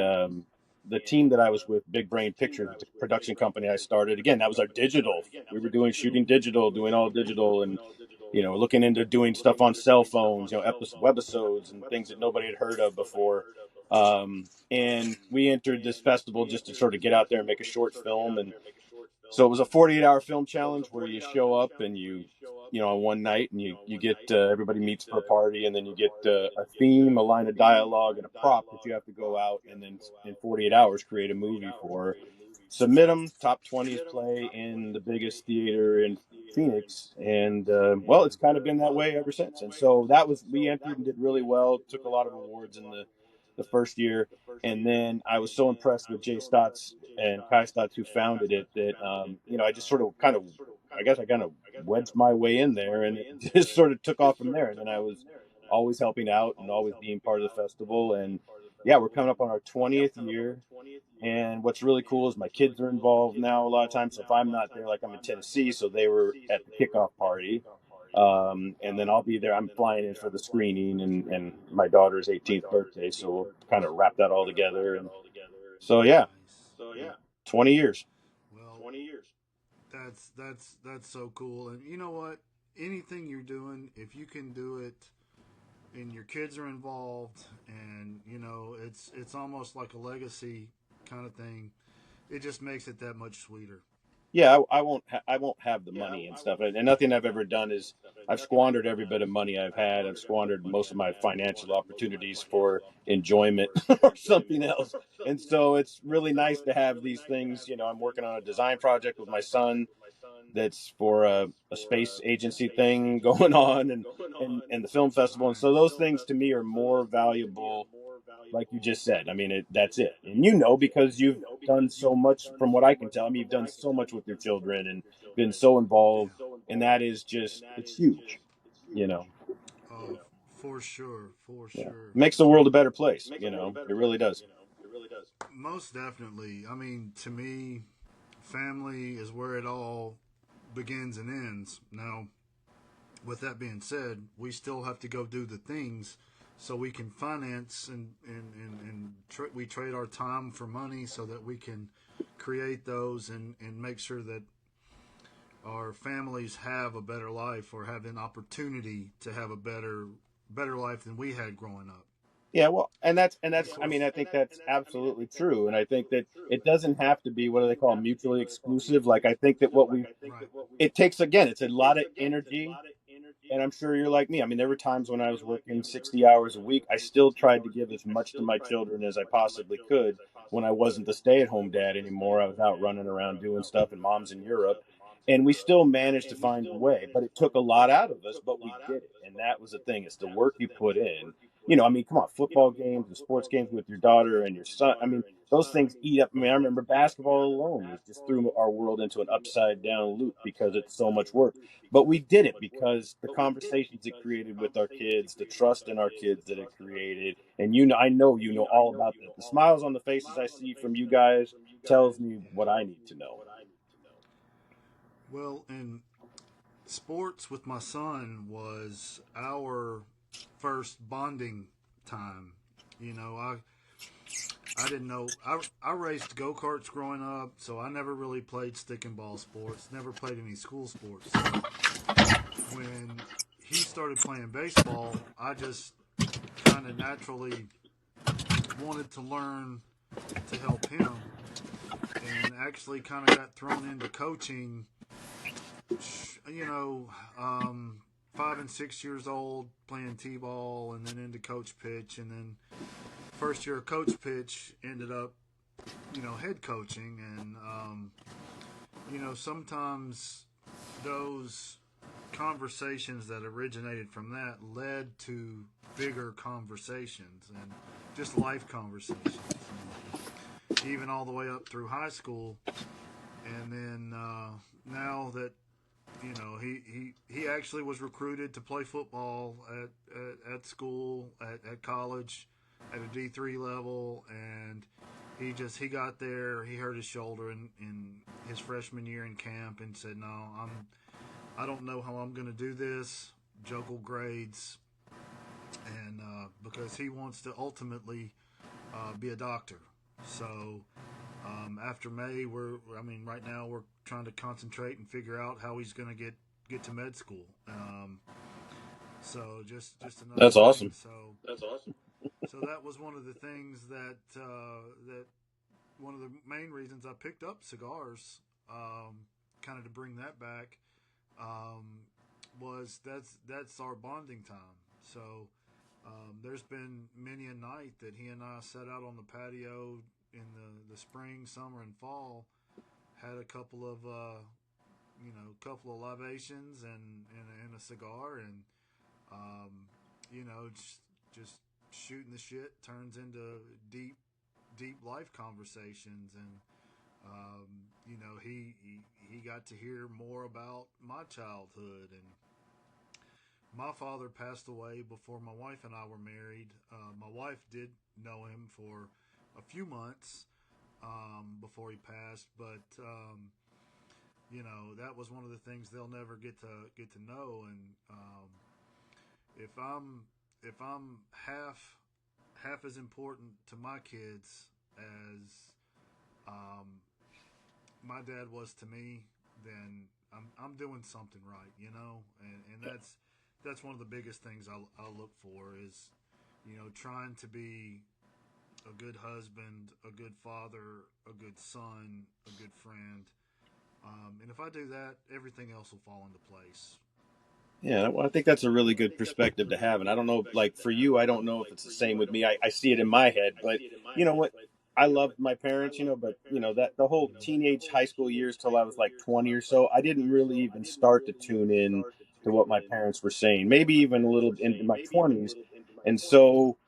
B: the team that I was with, Big Brain Pictures, the production company I started. Again, that was our digital. We were doing shooting digital, doing all digital, and looking into doing stuff on cell phones, webisodes and things that nobody had heard of before. And we entered this festival just to sort of get out there and make a short film. And so it was a 48-hour film challenge where you show up and on one night, and you get everybody meets for a party, and then you get a theme, a line of dialogue, and a prop that you have to go out and then in 48 hours create a movie for. Submit them. Top 20s play in the biggest theater in Phoenix, and it's kind of been that way ever since. And so we entered and did really well. Took a lot of awards in the first year, and then I was so impressed with Jay Stotts and Kai Stotts, who founded it, that I just sort of I guess I kind of wedged my way in there, and it just sort of took off from there. And then I was always helping out and always being part of the festival. And yeah, we're coming up on our 20th year. And what's really cool is my kids are involved now a lot of times. So if I'm not there, like I'm in Tennessee, so they were at the kickoff party. And then I'll be there. I'm flying in for the screening and my daughter's 18th birthday. So we'll kind of wrap that all together. And so, yeah,
A: Nice.
B: 20 years.
A: Well, that's so cool. And you know what? Anything you're doing, if you can do it, and your kids are involved, and it's almost like a legacy kind of thing. It just makes it that much sweeter.
B: Yeah, I won't have the money and stuff, and nothing I've ever done is I've squandered every bit of money I've had. I've squandered most of my financial opportunities for enjoyment or something else. And so it's really nice to have these things. I'm working on a design project with my son that's for a space agency thing going on, and the film festival. And so those things to me are more valuable, like you just said. I mean, that's it. And because you've done so much, from what I can tell. I mean, you've done so much with your children and been so involved, and that is just, it's huge. You know,
A: Oh, for sure, for
B: yeah,
A: sure.
B: makes the world a better place. It really does.
A: Most definitely. I mean, to me, family is where it all begins and ends. Now, with that being said, we still have to go do the things so we can finance and we trade our time for money so that we can create those and make sure that our families have a better life or have an opportunity to have a better life than we had growing up.
B: Yeah, well, and that's. I mean,
A: Because
B: I think that's absolutely true, and I think that it doesn't have to be, what do they call, mutually exclusive. Like, I think that
A: right,
B: it takes, again, it's a lot of energy. And I'm sure you're like me. I mean, there were times when I was working 60 hours a week. I still tried to give as much to my children as I possibly could when I wasn't the stay at home dad anymore. I was out running around doing stuff, and mom's in Europe. And we still managed to find a way, but it took a lot out of us, but we did it. And that was the thing. It's the work you put in. I mean, come on, football games and sports games with your daughter and your son. I mean, those things eat up. I mean, I remember basketball alone was just threw our world into an upside down loop because it's so much work. But we did it because the conversations it created with our kids, the trust in our kids that it created. And I know all about that. The smiles on the faces I see from you guys tells me what I need to know.
A: Well, in sports with my son was our first bonding time. You know, I didn't know. I raced go karts growing up, so I never really played stick and ball sports. Never played any school sports. So when he started playing baseball, I just kind of naturally wanted to learn to help him, and actually kind of got thrown into coaching. You know, 5 and 6 years old, playing t-ball, and then into coach pitch, and then first year of coach pitch ended up, head coaching, and sometimes those conversations that originated from that led to bigger conversations and just life conversations, and even all the way up through high school. And then now that he actually was recruited to play football at school, at college, at a D3 level, and he got there. He hurt his shoulder in his freshman year in camp, and said, "No, I don't know how I'm going to do this, juggle grades," and because he wants to ultimately be a doctor. So after May, right now we're trying to concentrate and figure out how he's going to get to med school. So just another
B: That's
A: thing.
B: awesome.
A: So that was one of the things that one of the main reasons I picked up cigars, kind of to bring that back, was that's our bonding time. So there's been many a night that he and I sat out on the patio in the spring, summer, and fall, had a couple of libations and a cigar, and um, just shooting the shit turns into deep life conversations, and he got to hear more about my childhood, and my father passed away before my wife and I were married. My wife did know him for a few months before he passed, but that was one of the things they'll never get to know. And if I'm half as important to my kids as um, my dad was to me, then I'm doing something right, and that's one of the biggest things I'll look for is, trying to be a good husband, a good father, a good son, a good friend. And if I do that, everything else will fall into place.
B: Yeah, well, I think that's a really good perspective to have. And I don't know, like for you, I don't know if it's the same with me. I see it in my head, but you know what? I loved my parents, but that the whole teenage high school years till I was like 20 or so, I didn't really even start to tune in to what my parents were saying, maybe even a little into my 20s. And so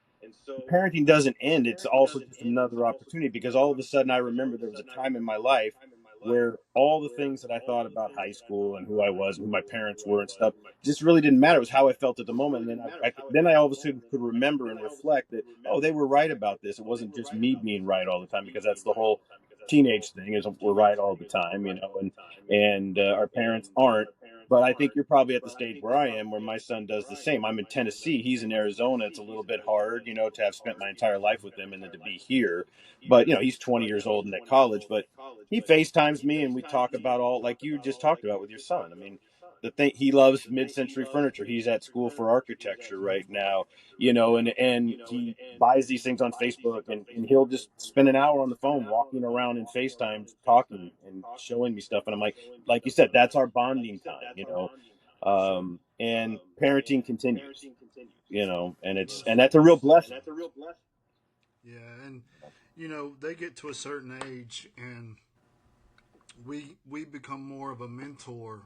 B: parenting doesn't end. It's also just another opportunity because all of a sudden I remember there was a time in my life where all the things that I thought about high school and who I was and who my parents were and stuff just really didn't matter. It was how I felt at the moment. And then then I all of a sudden could remember and reflect that, oh, they were right about this. It wasn't just me being right all the time, because that's the whole teenage thing, is we're right all the time, and our parents aren't. But I think you're probably at the stage where I am, where my son does the same. I'm in Tennessee. He's in Arizona. It's a little bit hard, to have spent my entire life with him and then to be here. But, he's 20 years old and at college. But he FaceTimes me and we talk about all, like you just talked about with your son. I mean, the thing, he loves mid-century furniture. He's at school for architecture right now, and he buys these things on Facebook, and he'll just spend an hour on the phone walking around in FaceTime talking and showing me stuff. And I'm like you said, that's our bonding time, and parenting continues, and that's a real blessing.
A: Yeah, and they get to a certain age, and we become more of a mentor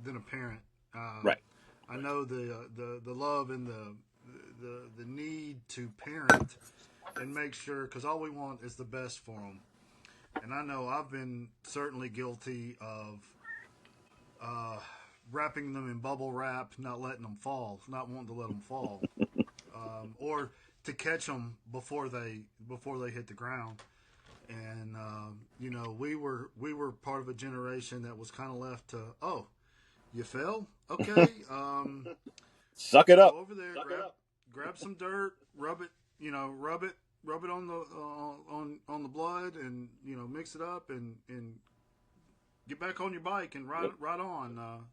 A: than a parent.
B: Right.
A: I know the love and the need to parent and make sure, because all we want is the best for them. And I know I've been certainly guilty of uh, wrapping them in bubble wrap, not letting them fall, not wanting to let them fall, or to catch them before they hit the ground. And we were part of a generation that was kind of left to, oh, you fell, okay,
B: Suck it
A: go
B: up.
A: over there, grab some dirt, rub it, rub it on the blood, and mix it up, and get back on your bike and ride
B: Yep.
A: ride on.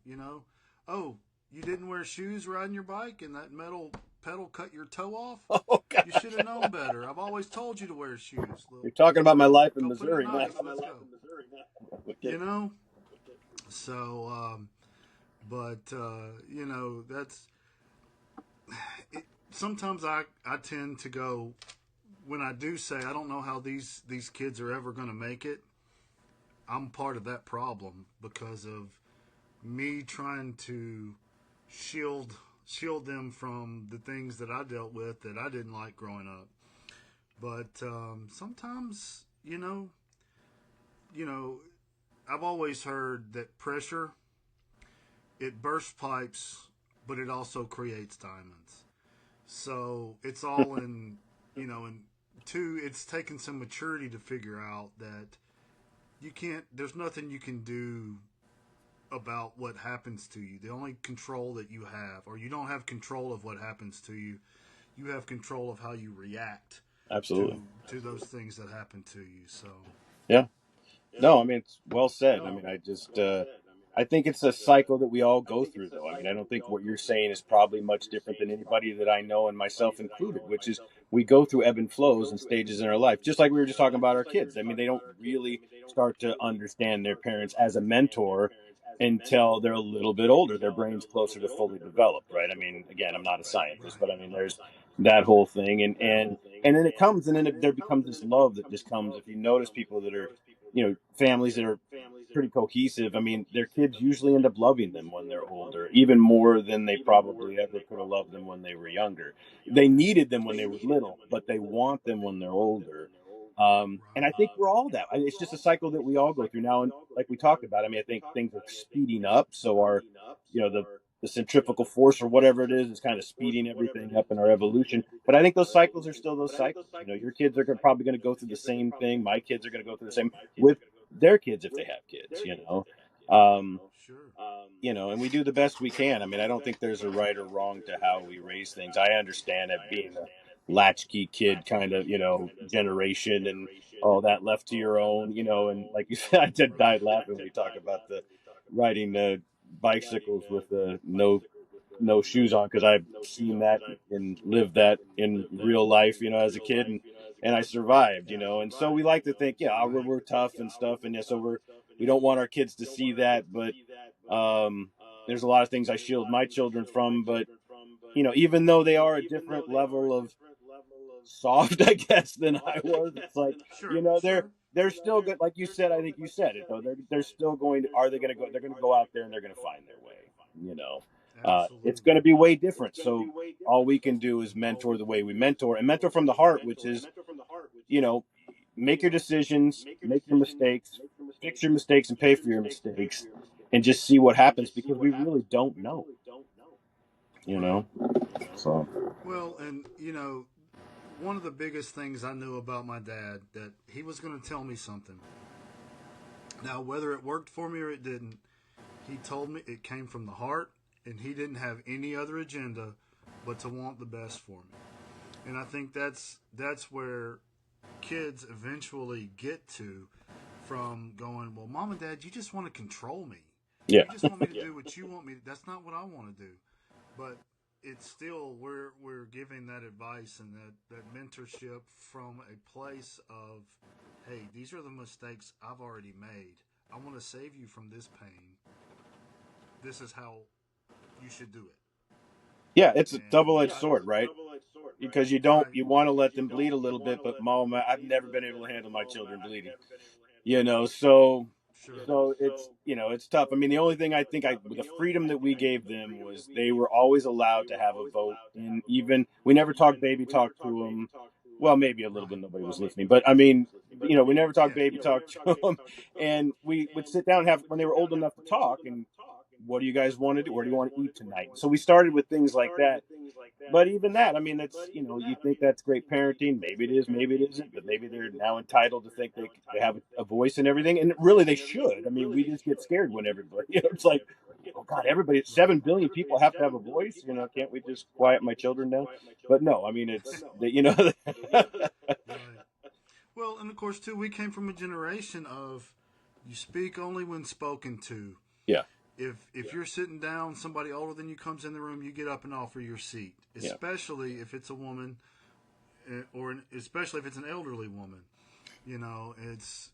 A: Oh, you didn't wear shoes riding your bike, and that metal pedal cut your toe off.
B: Oh
A: You
B: gosh,
A: should have known better. I've always told you to wear shoes.
B: you're talking about my life in
A: Go put it
B: Missouri now.
A: nice. Let's go.
B: Okay.
A: You know. So, but that's it. Sometimes I tend to go when I do say I don't know how these kids are ever going to make it. I'm part of that problem because of me trying to shield them from the things that I dealt with that I didn't like growing up. But sometimes, you know, I've always heard that pressure it bursts pipes, but it also creates diamonds. So it's all in, and two, it's taken some maturity to figure out that you can't. There's nothing you can do about what happens to you. The only control that you have, or you don't have control of what happens to you. You have control of how you react
B: Absolutely.
A: to those things that happen to you. So
B: Yeah. No, I mean it's well said. I mean, I think it's a cycle that we all go through, though. I mean, I don't think what you're saying is probably much different than anybody that I know, and myself included, which is we go through ebb and flows and stages in our life, just like we were just talking about our kids. I mean, they don't really start to understand their parents as a mentor until they're a little bit older. Their brain's closer to fully developed, right? I mean, again, I'm not a scientist, but I mean, there's that whole thing, and then it comes, and then there becomes this love that just comes. If you notice people that are, families that are pretty cohesive. I mean, their kids usually end up loving them when they're older, even more than they probably ever could have loved them when they were younger. They needed them when they were little, but they want them when they're older. And I think we're all that. It's just a cycle that we all go through now. And like we talked about, I mean, I think things are speeding up. So the centrifugal force or whatever it is kind of speeding everything up in our evolution. But I think those cycles are still those cycles. Your kids are probably going to go through the same thing. My kids are going to go through the same with their kids if they have kids. Um,
A: sure.
B: and we do the best we can. I mean, I don't think there's a right or wrong to how we raise things. I understand it being a latchkey kid kind of, generation and all that left to your own, and like you said, I did die laughing when we talk about the riding the bicycles with the no shoes on because I've seen that and lived that in real life, as a kid, and I survived, and so we like to think, yeah, we're tough and stuff, and yeah, so we don't want our kids to see that, but there's a lot of things I shield my children from, but even though they are a different level of soft, I guess, than I was, it's like they're still good. Like you said, I think you said it though. They're still going to. Are they going to go? They're going to go out there and they're going to find their way. It's
A: Absolutely.
B: going to be way different. So all we can do is mentor the way we mentor and mentor from the heart, which is you know make your decisions, make your mistakes, fix your mistakes, and pay for your mistakes, and just see what happens because we really don't know. You
A: Right.
B: know, so
A: Well, and one of the biggest things I knew about my dad that he was going to tell me something. Now, whether it worked for me or it didn't, he told me it came from the heart, and he didn't have any other agenda but to want the best for me. And I think that's where kids eventually get to from going, well, mom and dad, you just want to control me.
B: yeah,
A: You just want me to do what you want me to. That's not what I want to do. But it's still we're giving that advice and that mentorship from a place of, hey, these are the mistakes I've already made. I want to save you from this pain. This is how you should do it.
B: yeah. It's a
A: And
B: double-edged sword, right? Because
A: right,
B: you want to let them bleed a little bit, but mom, I've never been able to handle my children bleeding.
A: sure,
B: So it's tough. I mean, the only thing I think the freedom that we gave them was they were always allowed to have a vote, and even we never talked baby talk to them. Well, maybe a little bit.
A: right,
B: Nobody was listening, but I mean, we never talked
A: yeah,
B: baby talk to them, and we would sit down and have when they were old enough to talk. And what do you guys want to do? Where do you want to eat tonight? So we started with things like that but even that, I mean, it's, you think that's great parenting. Maybe it is, maybe it isn't, but maybe they're now entitled to think they have a voice and everything. And really they should. I mean, we just get scared when everybody, it's like, oh God, everybody, 7 billion people have to have a voice. Can't we just quiet my children down? But no, I mean, it's that,
A: Right. Well, and of course, too, we came from a generation of you speak only when spoken to.
B: yeah,
A: If you're sitting down, somebody older than you comes in the room, you get up and offer your seat,
B: yeah.
A: especially if it's a woman, especially if it's an elderly woman. It's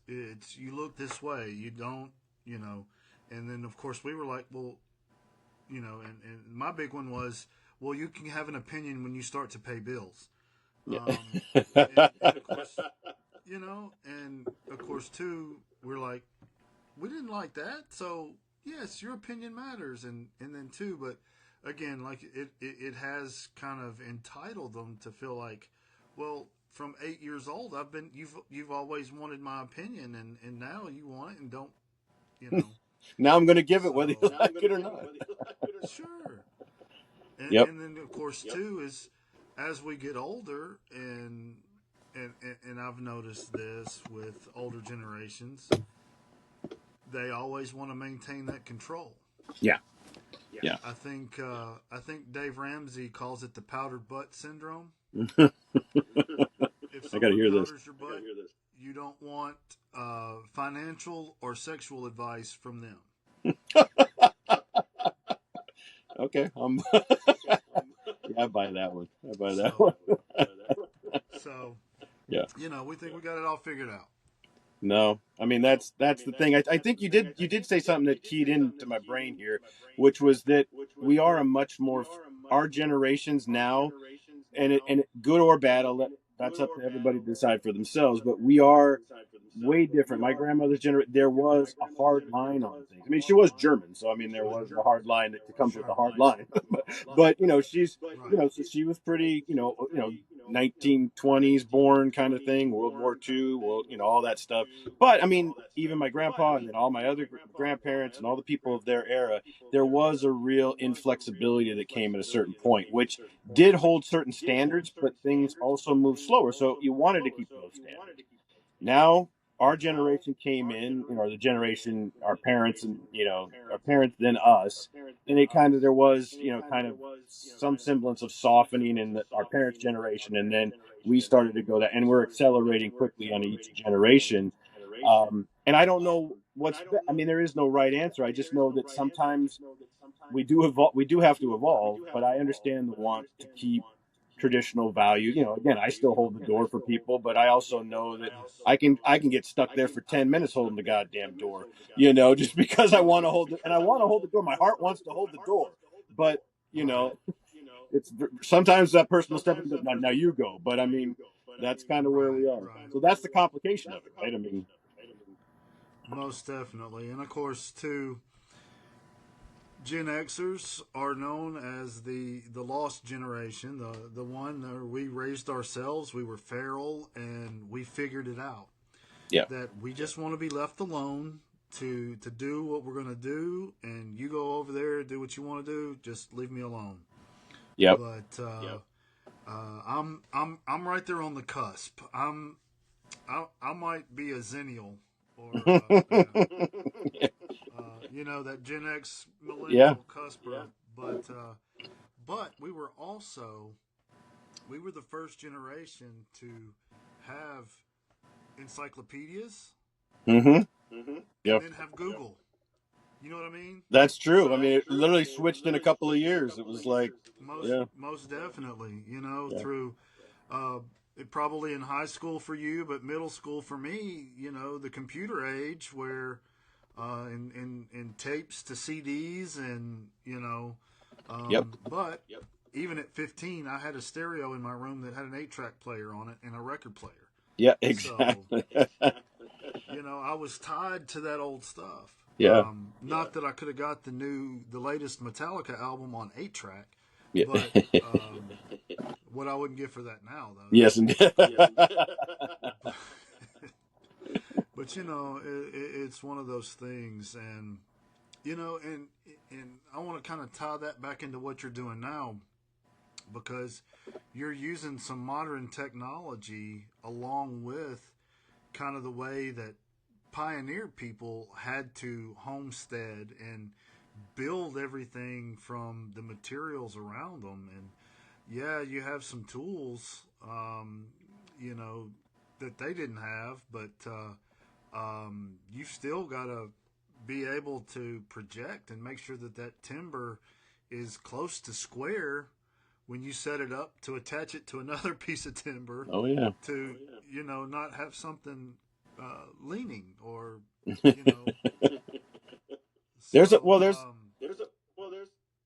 A: you look this way, you don't, and then of course we were like, well, and my big one was, well, you can have an opinion when you start to pay bills.
B: Yeah.
A: And of course, and of course too, we're like, we didn't like that, so yes, your opinion matters, and then too, but again, like it has kind of entitled them to feel like, well, from 8 years old, you've always wanted my opinion, and now you want it and don't, you know.
B: Now I'm going to give it
A: So
B: whether you like it or not.
A: sure, and,
B: Yep.
A: and then of course too is as we get older, and I've noticed this with older generations, they always want to maintain that control.
B: Yeah. Yeah.
A: I think Dave Ramsey calls it the powdered butt syndrome. If
B: I got to
A: someone
B: hear this.
A: powders your butt, you don't want financial or sexual advice from them.
B: Okay. Yeah, I buy that one. I buy that
A: So,
B: one.
A: so
B: Yeah.
A: we think we got it all figured out.
B: No, I mean that's the thing. I think you did say something that keyed into my brain here, which was that we are a much more our generations now, and good or bad. That's up to everybody to decide for themselves. But we are way different. My grandmother's generation, there was a hard line on things. I mean, she was German, so I mean, there was a hard line that comes with a hard line. But she's so she was pretty 1920s born kind of thing, World War II, well, all that stuff. But I mean, even my grandpa and then all my other grandparents and all the people of their era, there was a real inflexibility that came at a certain point, which did hold certain standards, but things also moved slower. So you wanted to keep those standards. Now our generation came in, or the generation our parents and our parents then us, and it kind of there was kind of some semblance of softening in our parents' generation, and then we started to go that, and we're accelerating quickly on each generation. And I don't know I mean, there is no right answer. I just know that sometimes we do evolve, we do have to evolve, but I understand the want to keep traditional values. Again, I still hold the door for people, but I also know that I can get stuck there for 10 minutes holding the goddamn door, just because I want to hold it, and I want to hold the door. My heart wants to hold the door, but it's sometimes that person will step in and go, now you go. But I mean, that's kind of where we are. So that's the complication of it, right? I mean,
A: Most definitely, and of course too, Gen Xers are known as the lost generation, the one where we raised ourselves, we were feral, and we figured it out.
B: yeah,
A: That we just want to be left alone to do what we're going to do, and you go over there do what you want to do. Just leave me alone.
B: yep,
A: But I'm right there on the cusp. I might be a zennial or that Gen X
B: yeah,
A: millennial cusp, but we were the first generation to have encyclopedias
B: mm-hmm,
A: and
B: yep.
A: then have Google. You know what I mean?
B: That's true. I mean, it literally switched in a couple of years. It was like, yeah,
A: Most definitely.
B: yeah,
A: Through probably in high school for you, but middle school for me. The computer age where in tapes to CDs, and
B: yep,
A: but even at 15, I had a stereo in my room that had an 8-track player on it and a record player.
B: yeah,
A: So
B: exactly.
A: I was tied to that old stuff.
B: Yeah,
A: Not that I could have got the latest Metallica album on 8-track,
B: yeah,
A: but what I wouldn't get for that now, though.
B: yes, indeed.
A: But it's one of those things, and and I want to kind of tie that back into what you're doing now, because you're using some modern technology along with kind of the way that pioneer people had to homestead and build everything from the materials around them. And yeah, you have some tools, you know, that they didn't have, but you still got to be able to project and make sure that that timber is close to square when you set it up to attach it to another piece of timber
B: Oh yeah.
A: to, you know, not have something leaning or, you know,
B: There's a
A: so,
B: well,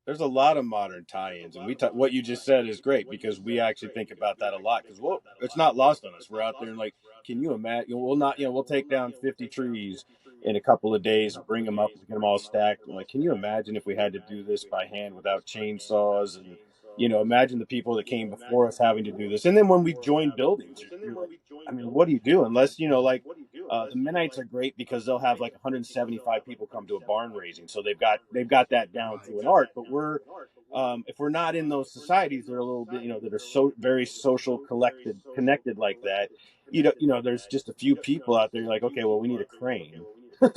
B: there's a lot of modern tie-ins, and what you just said is great because we actually think about that a lot because it's not lost on us. We're out there and like, can you imagine? We'll not, we'll take down 50 trees in a couple of days and bring them up and get them all stacked. And like, can you imagine if we had to do this by hand without chainsaws and imagine the people that came before us having to do this. And then when we joined buildings, you're like, I mean, what do you do unless like the Mennonites are great because they'll have like 175 people come to a barn raising, so they've got that down
A: right.
B: to an art. But if we're not in those societies that are a little bit, that are so very social, collected, connected like that, there's just a few people out there like, okay, well, we need a crane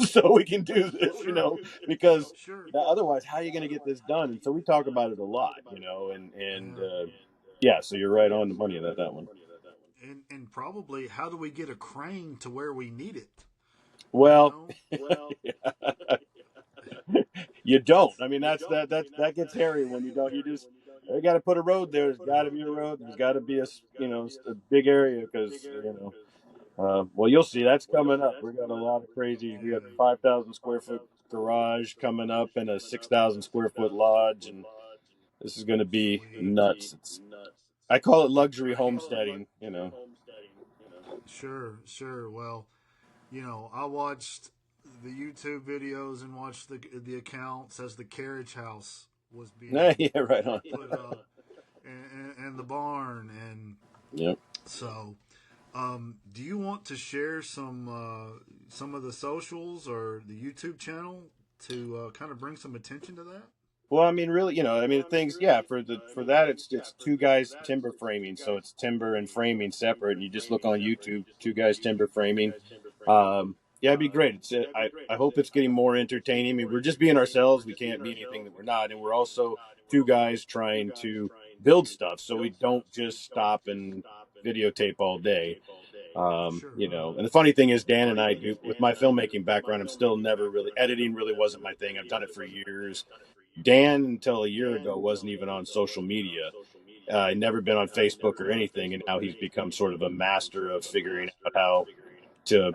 B: so we can do this,
A: Sure.
B: because
A: Sure.
B: otherwise, how are you going to get this done? And so we talk about it a lot, and
A: Yeah.
B: yeah, so you're right on the money about that one.
A: And probably how do we get a crane to where we need it? You
B: Well,
A: know,
B: you don't.
A: that's
B: I mean, that gets hairy when you don't. You just you got to put a road there. There's got to be a road. There's got to be a big area because well, you'll see that's coming up. We got a lot of crazy. We got 5,000 square foot garage coming up and a 6,000 square foot lodge, and this is going to be
A: sweet.
B: nuts. I call it luxury
A: Great.
B: homesteading.
A: Sure, sure. Well, you know, I watched the YouTube videos and watched the accounts as the carriage house was being
B: Yeah, right on.
A: put up, and the barn, and
B: Yep.
A: so. Do you want to share some of the socials or the YouTube channel to kind of bring some attention to that?
B: Well, I mean, really, I mean, things, yeah, for that, it's two guys timber framing, so it's timber and framing separate. And you just look on YouTube, two guys timber framing. Yeah, it'd be great. I hope it's getting more entertaining. I mean, we're just being ourselves. We can't be anything that we're not, and we're also two guys trying to build stuff, so we don't just stop and videotape all day.
A: Sure.
B: And the funny thing is, Dan and I do with my filmmaking background. I'm still never really editing. Really wasn't my thing. I've done it for years. Dan, until a year ago, wasn't even on social media. Never been on Facebook or anything, and now he's become sort of a master of figuring out how to,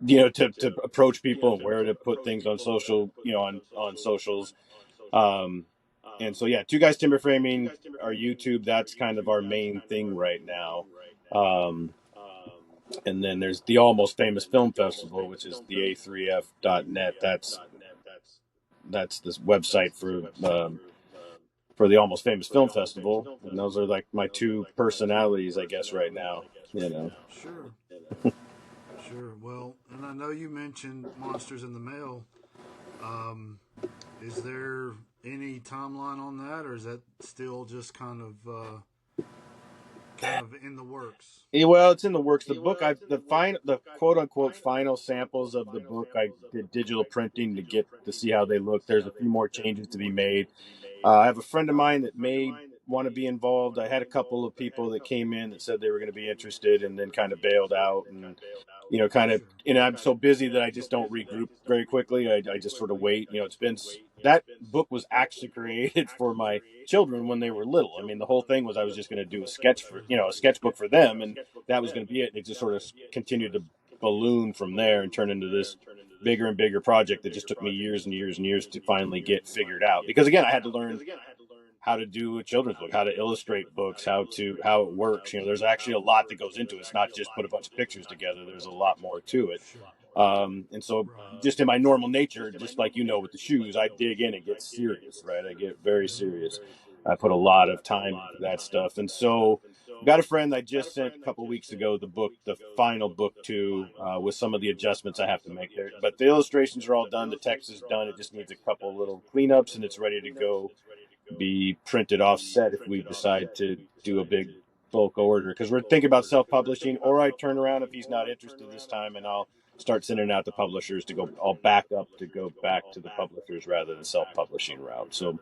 B: to approach people and where to put things on social, on socials. Um, and so, yeah, two guys timber framing, our YouTube. That's kind of our main thing right now. And then there's the Almost Famous Film Festival, which is the a3f.net. That's this website for the Almost Famous Film Festival, and those are like my two personalities, I guess, right now.
A: Sure. Sure. Well, and I know you mentioned Monsters in the Mail. Um, is there any timeline on that, or is that still just kind of in the works?
B: Yeah, well, it's in the works. The book, the quote unquote final samples of the book, I did digital printing to see how they look. There's a few more changes to be made. I have a friend of mine that may want to be involved. I had a couple of people that came in that said they were going to be interested and then kind of bailed out. And, kind of,
A: Sure.
B: I'm so busy that I just don't regroup very quickly. I just sort of wait. That book was actually created for my children when they were little. I mean, the whole thing was I was just going to do a sketchbook for them. And that was going to be it. And it just sort of continued to balloon from there and turn into this bigger and bigger project that just took me years and years and years to finally get figured out. Because again, I had to learn how to do a children's book, how to illustrate books, how it works. There's actually a lot that goes into it. It's not just put a bunch of pictures together. There's a lot more to it.
A: Sure.
B: And so
A: Right.
B: just in my normal nature, just like with the shoes, I dig in and get serious, right? I get very serious. I put a lot of time into that stuff. And so I've got a friend I just sent a couple of weeks ago the final book to, with some of the adjustments I have to make there. But the illustrations are all done. The text is done. It just needs a couple little cleanups and it's ready to go. be printed offset if we decide to do a big bulk order, because we're thinking about self-publishing, or I turn around if he's not interested this time and I'll start sending out to publishers to go. I'll back up to go back to the publishers rather than self-publishing route. So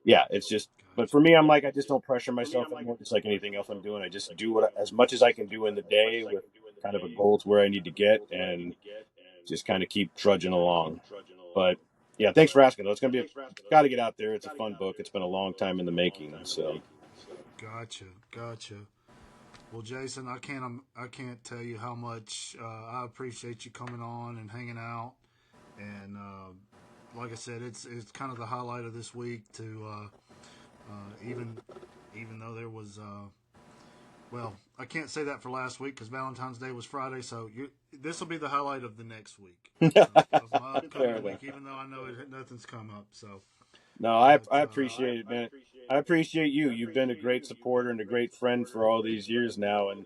B: yeah, it's just. But for me, I'm like, I just don't pressure myself anymore. Just like anything else I'm doing, I just do as much as I can do in the day with kind of a goal to where I need to get, and just kind of keep trudging along. But yeah, thanks for asking. Though it's gonna be, it's got to get out there. It's a fun book. It's been a long time in the making. So
A: Gotcha. Well, Jason, I can't tell you how much I appreciate you coming on and hanging out. And like I said, it's kind of the highlight of this week. To even though there was well, I can't say that for last week because Valentine's Day was Friday. So this will be the highlight of the next week of my upcoming week. Even though I know nothing's come up. So
B: no, I appreciate it, man. I appreciate you. You've been a great supporter and a great friend for all these years now, and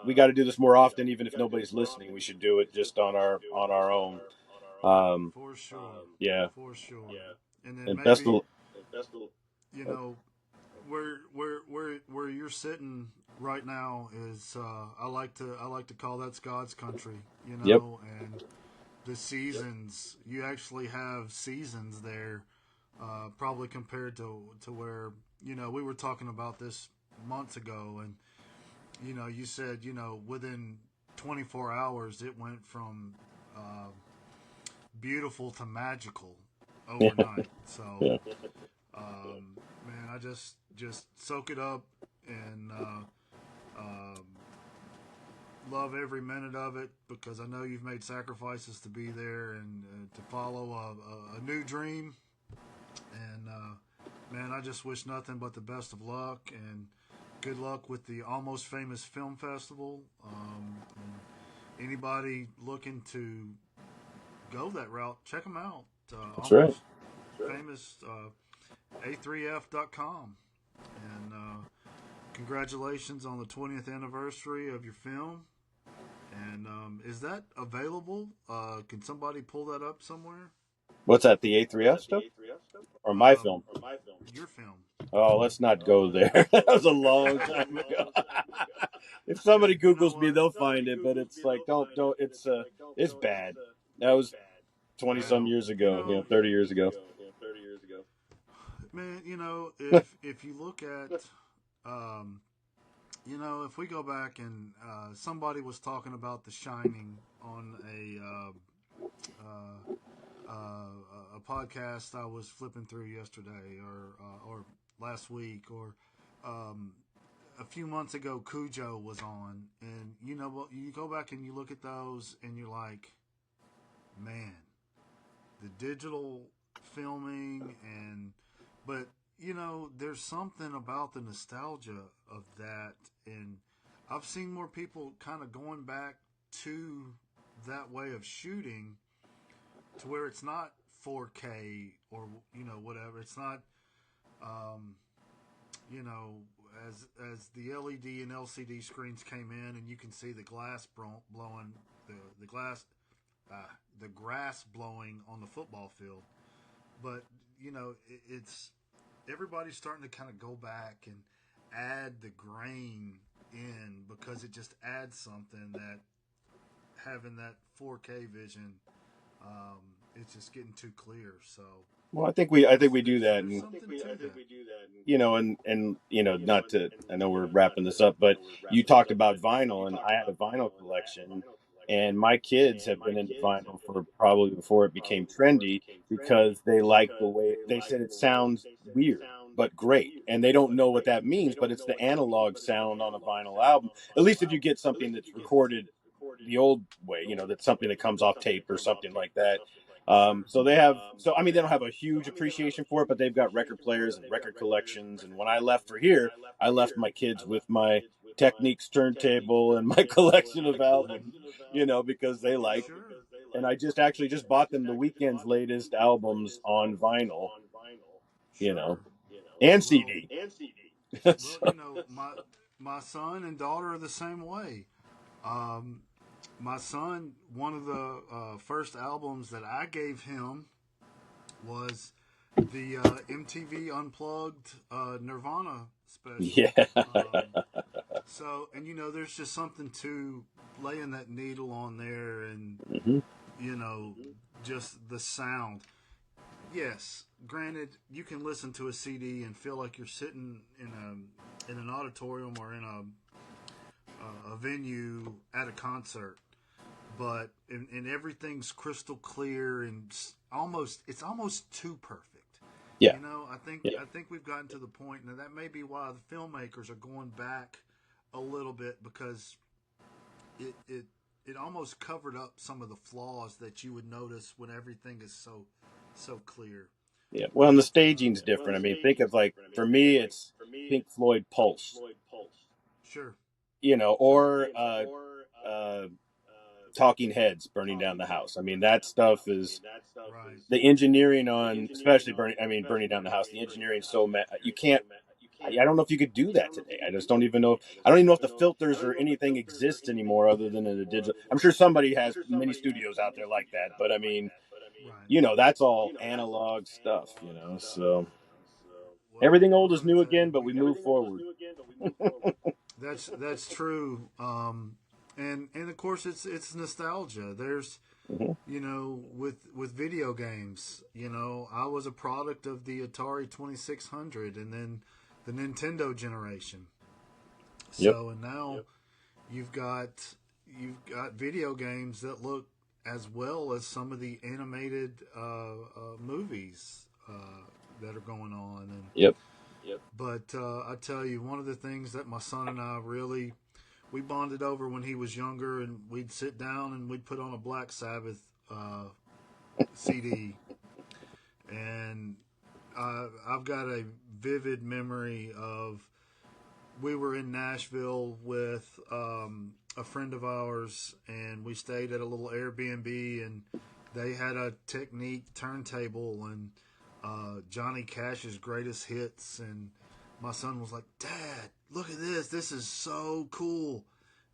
B: we got to do this more often. Even if nobody's listening, we should do it just on our own. Um,
A: for sure,
B: yeah,
A: for sure. And then
B: and best
A: maybe
B: of.
A: you know where you're sitting right now is I like to call that's God's country,
B: Yep,
A: and the seasons you actually have seasons there, probably compared to where we were talking about this months ago, and you said within 24 hours it went from beautiful to magical
B: yeah,
A: overnight. So
B: yeah.
A: man, I just soak it up and um, love every minute of it because I know you've made sacrifices to be there and to follow a new dream. And man, I just wish nothing but the best of luck and good luck with the Almost Famous Film Festival. And anybody looking to go that route, check them out.
B: That's right.
A: Almost Famous, a3f.com. And congratulations on the 20th anniversary of your film. And is that available? Can somebody pull that up somewhere?
B: What's that? The A3F stuff or my film?
A: Your film.
B: Oh, let's not go there. That was a long time ago. If somebody
A: You know
B: Googles me,
A: what?
B: they'll find it. But it's like, don't. It's bad. That was 20 some
A: Well,
B: years ago. 30 years ago.
A: man, if you look at, um, if we go back and somebody was talking about The Shining on a podcast I was flipping through yesterday or last week or um, a few months ago Cujo was on, and you go back and you look at those and you're like, man, the digital filming but there's something about the nostalgia of that, and I've seen more people kind of going back to that way of shooting to where it's not 4K or whatever. It's not um, you know as the LED and LCD screens came in and you can see the glass blowing the glass the grass blowing on the football field. But it's everybody's starting to kind of go back and add the grain in because it just adds something that having that 4K vision, it's just getting too clear. So
B: Well, I think we do that,
A: there's
B: and
A: something to that.
B: not to. I know we're wrapping this up, but you talked about vinyl, and I had a vinyl collection, and my kids have been into vinyl for probably before it became trendy because they like the way they said it sounds weird but great, and they don't know what that means, but it's the analog sound on a vinyl album. At least if you get something that's recorded the old way, that's something that comes off tape or something like that.
A: Sure.
B: I mean, they don't have a huge appreciation for it, but they've got record players and record collections. And when I left for here, I left my kids with my Techniques turntable and my collection of albums, because they like.
A: Sure.
B: And I just bought them the Weeknd's latest albums on vinyl, you know,
A: Sure.
B: and
A: Well,
B: CD.
A: well,
B: So,
A: my son and daughter are the same way. Um, my son, one of the first albums that I gave him was the MTV Unplugged Nirvana special.
B: Yeah.
A: So, and there's just something to laying that needle on there, and
B: Hmm.
A: you know, just the sound. Yes, granted, you can listen to a CD and feel like you're sitting in an auditorium or in a venue at a concert, but and everything's crystal clear and it's almost too perfect.
B: Yeah.
A: I think we've gotten to the point, and that may be why the filmmakers are going back a little bit, because it it it almost covered up some of the flaws that you would notice when everything is so clear.
B: Yeah. Well, and the staging's different. I mean, think of like for me, it's Pink Floyd Pulse,
A: Sure,
B: or uh, Talking Heads burning down the house. I mean, that stuff is
A: right.
B: the engineering on, especially burning down the house. The engineering so you can't. I don't know if you could do that today. I just don't even know. I don't even know if the filters or anything exists anymore other than in a digital. I'm sure somebody has many studios out there like that, but I mean,
A: Right.
B: that's all analog stuff. So
A: Well,
B: everything
A: we're
B: old is
A: going to
B: new
A: tell you,
B: again, but we move forward.
A: that's true. And of course, it's nostalgia. There's
B: Hmm.
A: with video games. I was a product of the Atari 2600, and then the Nintendo generation.
B: Yep.
A: So, and now you've got video games that look as well as some of the animated movies that are going on. And
B: Yep.
A: but I tell you, one of the things that my son and I really we bonded over when he was younger, and we'd sit down and we'd put on a Black Sabbath CD, and I've got a vivid memory of we were in Nashville with a friend of ours, and we stayed at a little Airbnb, and they had a Technique turntable and Johnny Cash's greatest hits, and my son was like, "Dad, look at this! This is so cool!"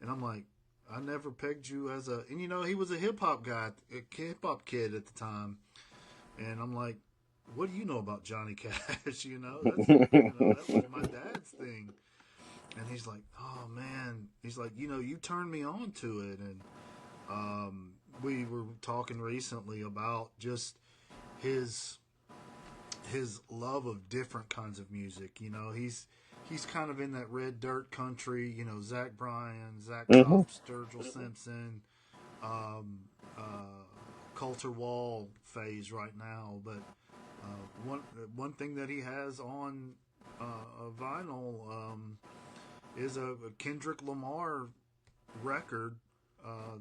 A: And I'm like, "I never pegged you as a," and he was a hip hop guy, a hip hop kid at the time, and I'm like, "What do you know about Johnny Cash?" That was my dad's thing. And he's like, "Oh man," he's like, "You turned me on to it." And we were talking recently about just his his love of different kinds of music. He's kind of in that red dirt country. Zach Bryan, Zach
B: Hmm.
A: Top, Sturgill Simpson, um, uh, Coulter Wall phase right now. But one thing that he has on a vinyl is a Kendrick Lamar record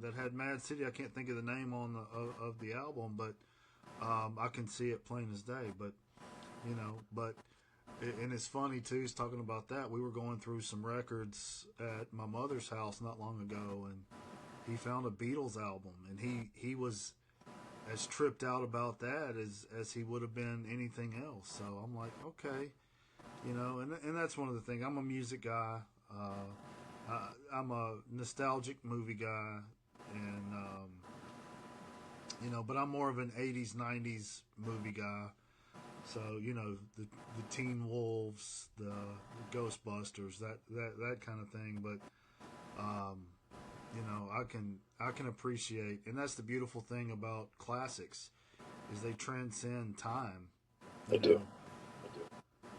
A: that had Mad City. I can't think of the name on of the album, but I can see it plain as day. But and it's funny too. He's talking about that. We were going through some records at my mother's house not long ago, and he found a Beatles album, and he was as tripped out about that as he would have been anything else. So I'm like, okay, and that's one of the things. I'm a music guy. I'm a nostalgic movie guy, and but I'm more of an '80s, '90s movie guy. So the Teen Wolves, the Ghostbusters, that kind of thing. But um, I can appreciate, and that's the beautiful thing about classics, is they transcend time.
B: I
A: You
B: do.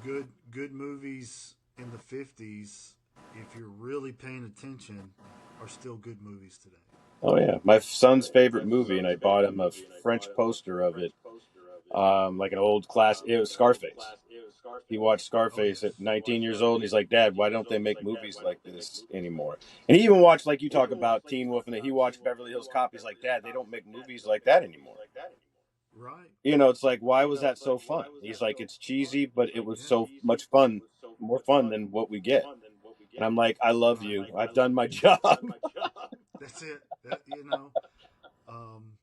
A: know, good movies in the '50s, if you're really paying attention, are still good movies today.
B: Oh yeah, my son's favorite movie, and I bought him a French poster of it, like an old class. It was Scarface. He watched
A: Oh
B: Scarface at
A: yes.
B: 19 years old, and he's like, "Dad, why don't they make movies like this anymore?" And he even watched, like you talk about Teen Wolf, and he watched Beverly Hills Cop. He's like, "Dad, they don't make movies like that anymore."
A: Right.
B: It's like, why was that so fun? He's like, it's cheesy, but it was so much fun, more fun than what we get. And I'm like, I love
A: Right.
B: you. I've done my job.
A: That's it. Um,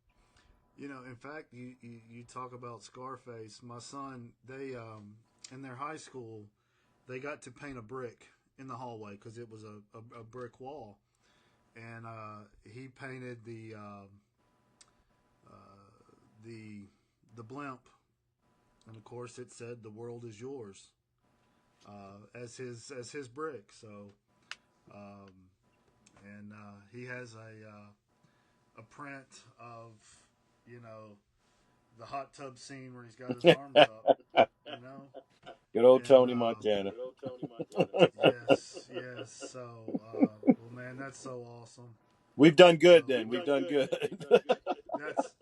A: in fact, you talk about Scarface. My son, they in their high school, they got to paint a brick in the hallway because it was a brick wall, and he painted uh, the blimp and of course it said "The world is yours" as his brick. So, um, and he has a print of, you know, the hot tub scene where he's got his arms up, you know,
B: Good old
A: and
B: Tony Montana.
A: yes, yes. So, well, man, that's so awesome.
B: We've done
A: So
B: good then. We've done good.
A: that's,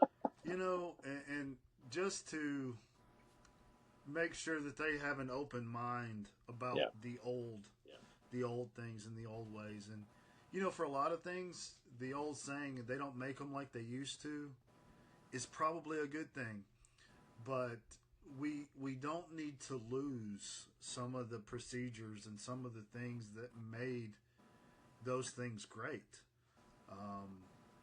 A: and just to make sure that they have an open mind about
B: Yeah.
A: the old things and the old ways. And for a lot of things, the old saying "they don't make them like they used to" is probably a good thing. But we don't need to lose some of the procedures and some of the things that made those things great. Um,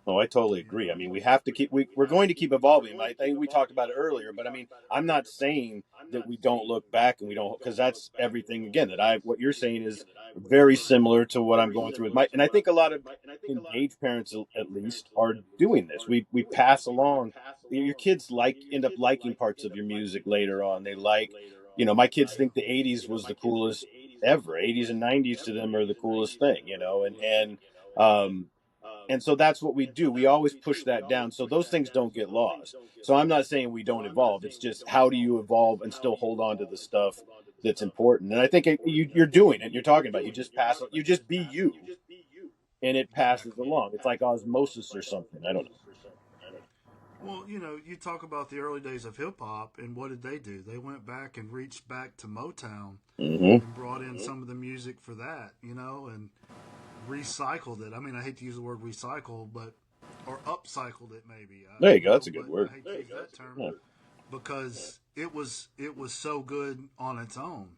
B: Oh, I totally agree. I mean, we have to keep, we're going to keep evolving. I think we talked about it earlier, but I mean, I'm not saying that we don't look back and we don't, because that's everything again what you're saying is very similar to what I'm going through with and I think a lot of engaged parents at least are doing this. We pass along, your kids end up liking parts of your music later on. They like, my kids think the 80s was the coolest ever. 80s and 90s to them are the coolest thing, um, and so that's what we do. We always push that down so those things don't get lost. So I'm not saying we don't evolve. It's just how do you evolve and still hold on to the stuff that's important. And I think you're doing it. You're talking about, you just pass, you just be you, and it passes
A: exactly.
B: along. It's like osmosis or something. I don't
A: Well, you talk about the early days of hip hop, and what did they do? They went back and reached back to Motown
B: know.
A: and brought in some of the music for that, and recycled it. I mean, I hate to use the word recycle, but or upcycled it maybe.
B: There you go. That's a good
A: But
B: word.
A: I hate to use that term
B: Yeah.
A: because it was so good on its own.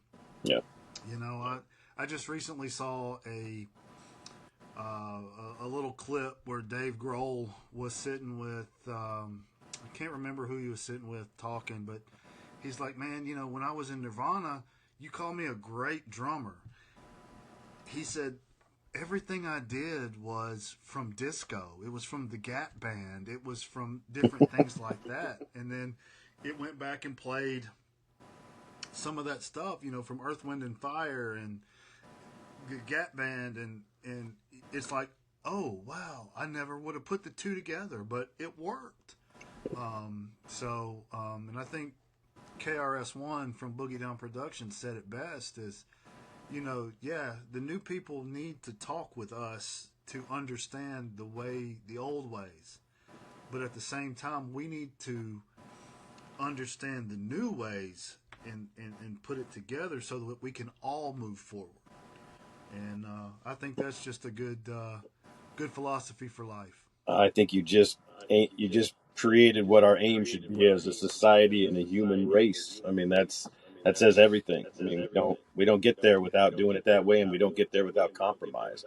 B: Yeah.
A: I just recently saw a little clip where Dave Grohl was sitting with I can't remember who he was sitting with talking, but he's like, man, when I was in Nirvana, you called me a great drummer. He said everything I did was from disco. It was from the Gap Band. It was from different things like that. And then it went back and played some of that stuff, from Earth, Wind, and Fire and the Gap Band, and it's like, oh wow, I never would have put the two together, but it worked. And I think KRS-One from Boogie Down Productions said it best: is yeah, the new people need to talk with us to understand the old ways, but at the same time, we need to understand the new ways and put it together so that we can all move forward. And I think that's just a good philosophy for life.
B: I think you just created what our aim should be as a society and a human race. I mean, that says everything. I mean, we don't get there without doing it that way, and we don't get there without compromise.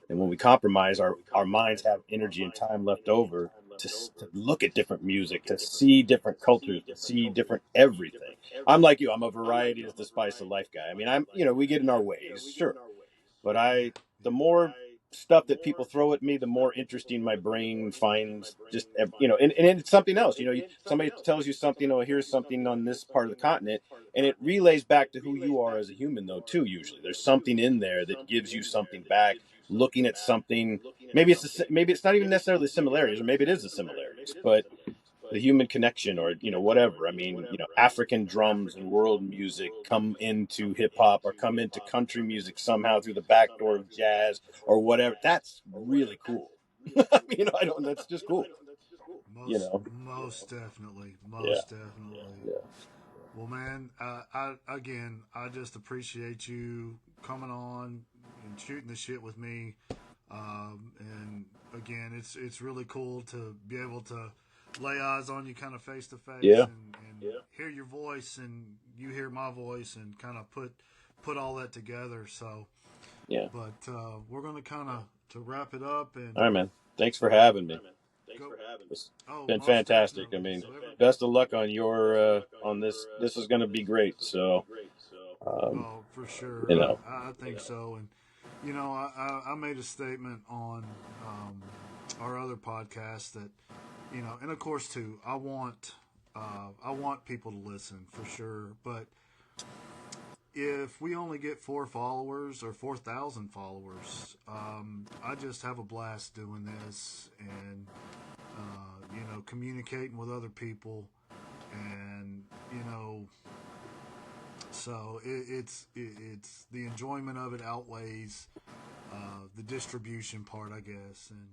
B: And when we compromise, our minds have energy and time left over to look at different music, to see different cultures, to see different everything. I'm like you. I'm a variety is the spice of life guy. I mean, we get in our ways, sure, but the more stuff that people throw at me, the more interesting my brain finds. Just and it's something else. Somebody tells you something, oh, here's something on this part of the continent, and it relays back to who you are as a human, though. Too usually, there's something in there that gives you something back. Looking at something, maybe it's not even necessarily similarities, or maybe it is the similarities, but the human connection, or whatever. I mean, African drums and world music come into hip hop or come into country music somehow through the back door of jazz or whatever. That's really cool. I mean, I don't. That's just cool. You
A: Most
B: know.
A: most definitely,
B: Yeah.
A: most definitely.
B: Yeah.
A: Well, man, I just appreciate you coming on and shooting the shit with me. And again, it's really cool to be able to lay eyes on you kind of face to face
B: Yeah.
A: and hear your voice and you hear my voice and kind of put all that together. So,
B: Yeah.
A: but we're gonna kind of to wrap it up and
B: All right, man. Thanks for having me.
A: go.
B: It's
A: Oh,
B: been
A: most
B: fantastic. I
A: definitely.
B: mean,
A: So
B: best of luck on your on this. This is going to be great. So, um,
A: oh, for sure.
B: you know,
A: I think so. And, I made a statement on our other podcast that, and of course, too, I want I want people to listen for sure, but if we only get 4 followers or 4,000 followers, I just have a blast doing this and communicating with other people, and so it's the enjoyment of it outweighs the distribution part, I guess, and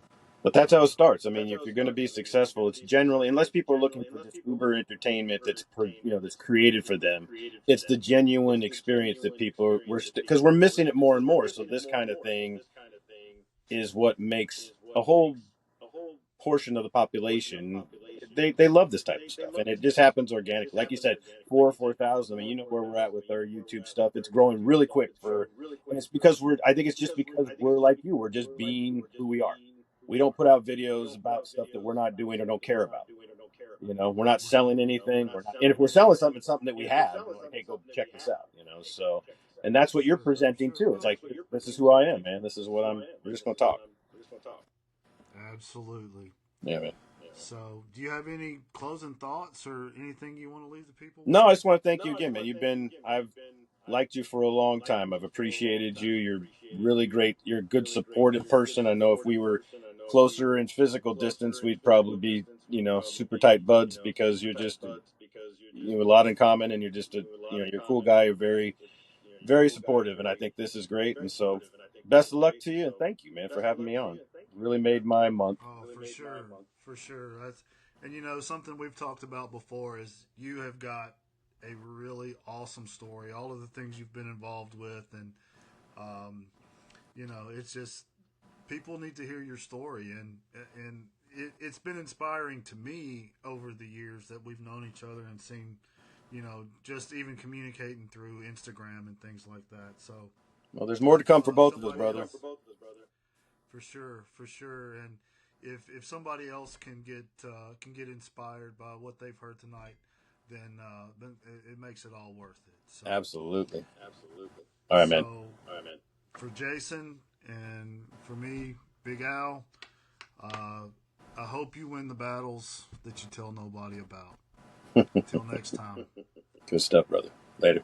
B: But that's how it starts. I mean, if you're going to be successful, it's generally, unless people are looking for just uber entertainment that's created for them, it's the genuine experience that people are, because we're missing it more and more. So this kind of thing is what makes a whole portion of the population, they love this type of stuff, and it just happens organically. Like you said, 4,000. I mean, you know where we're at with our YouTube stuff. It's growing really quick and it's because I think it's just because we're like you. We're just being who we are. We don't put out videos about stuff that we're not doing or don't care about. We're not selling anything. We're not, and if we're selling something, it's something that we have. We're like, hey, go check this out. So, and that's what you're presenting too. It's like, this is who I am, man. This is what we're just gonna talk.
A: absolutely.
B: Yeah, man.
A: So, do you have any closing thoughts or anything you want to leave the people with?
B: No, I just want to thank you again, man. I've liked you for a long time. I've appreciated you. You're really great. You're a good, supportive person. I know if we were closer in physical distance, we'd probably be, super tight buds, because you have a lot in common, and you're just you're a cool guy. You're very, very supportive. And I think this is great. And so best of luck to you. And thank you, man, for having me on. Really made my month.
A: Oh, for sure, for sure. And something we've talked about before is you have got a really awesome story. All of the things you've been involved with, and it's just people need to hear your story, and it's been inspiring to me over the years that we've known each other and seen, just even communicating through Instagram and things like that. So,
B: Well, there's more to come for both of us, brother.
A: For sure, for sure. And if somebody else can get inspired by what they've heard tonight, then it makes it all worth it. So,
B: absolutely. All right, man.
A: For Jason and for me, Big Al, I hope you win the battles that you tell nobody about. Until next time.
B: Good stuff, brother. Later.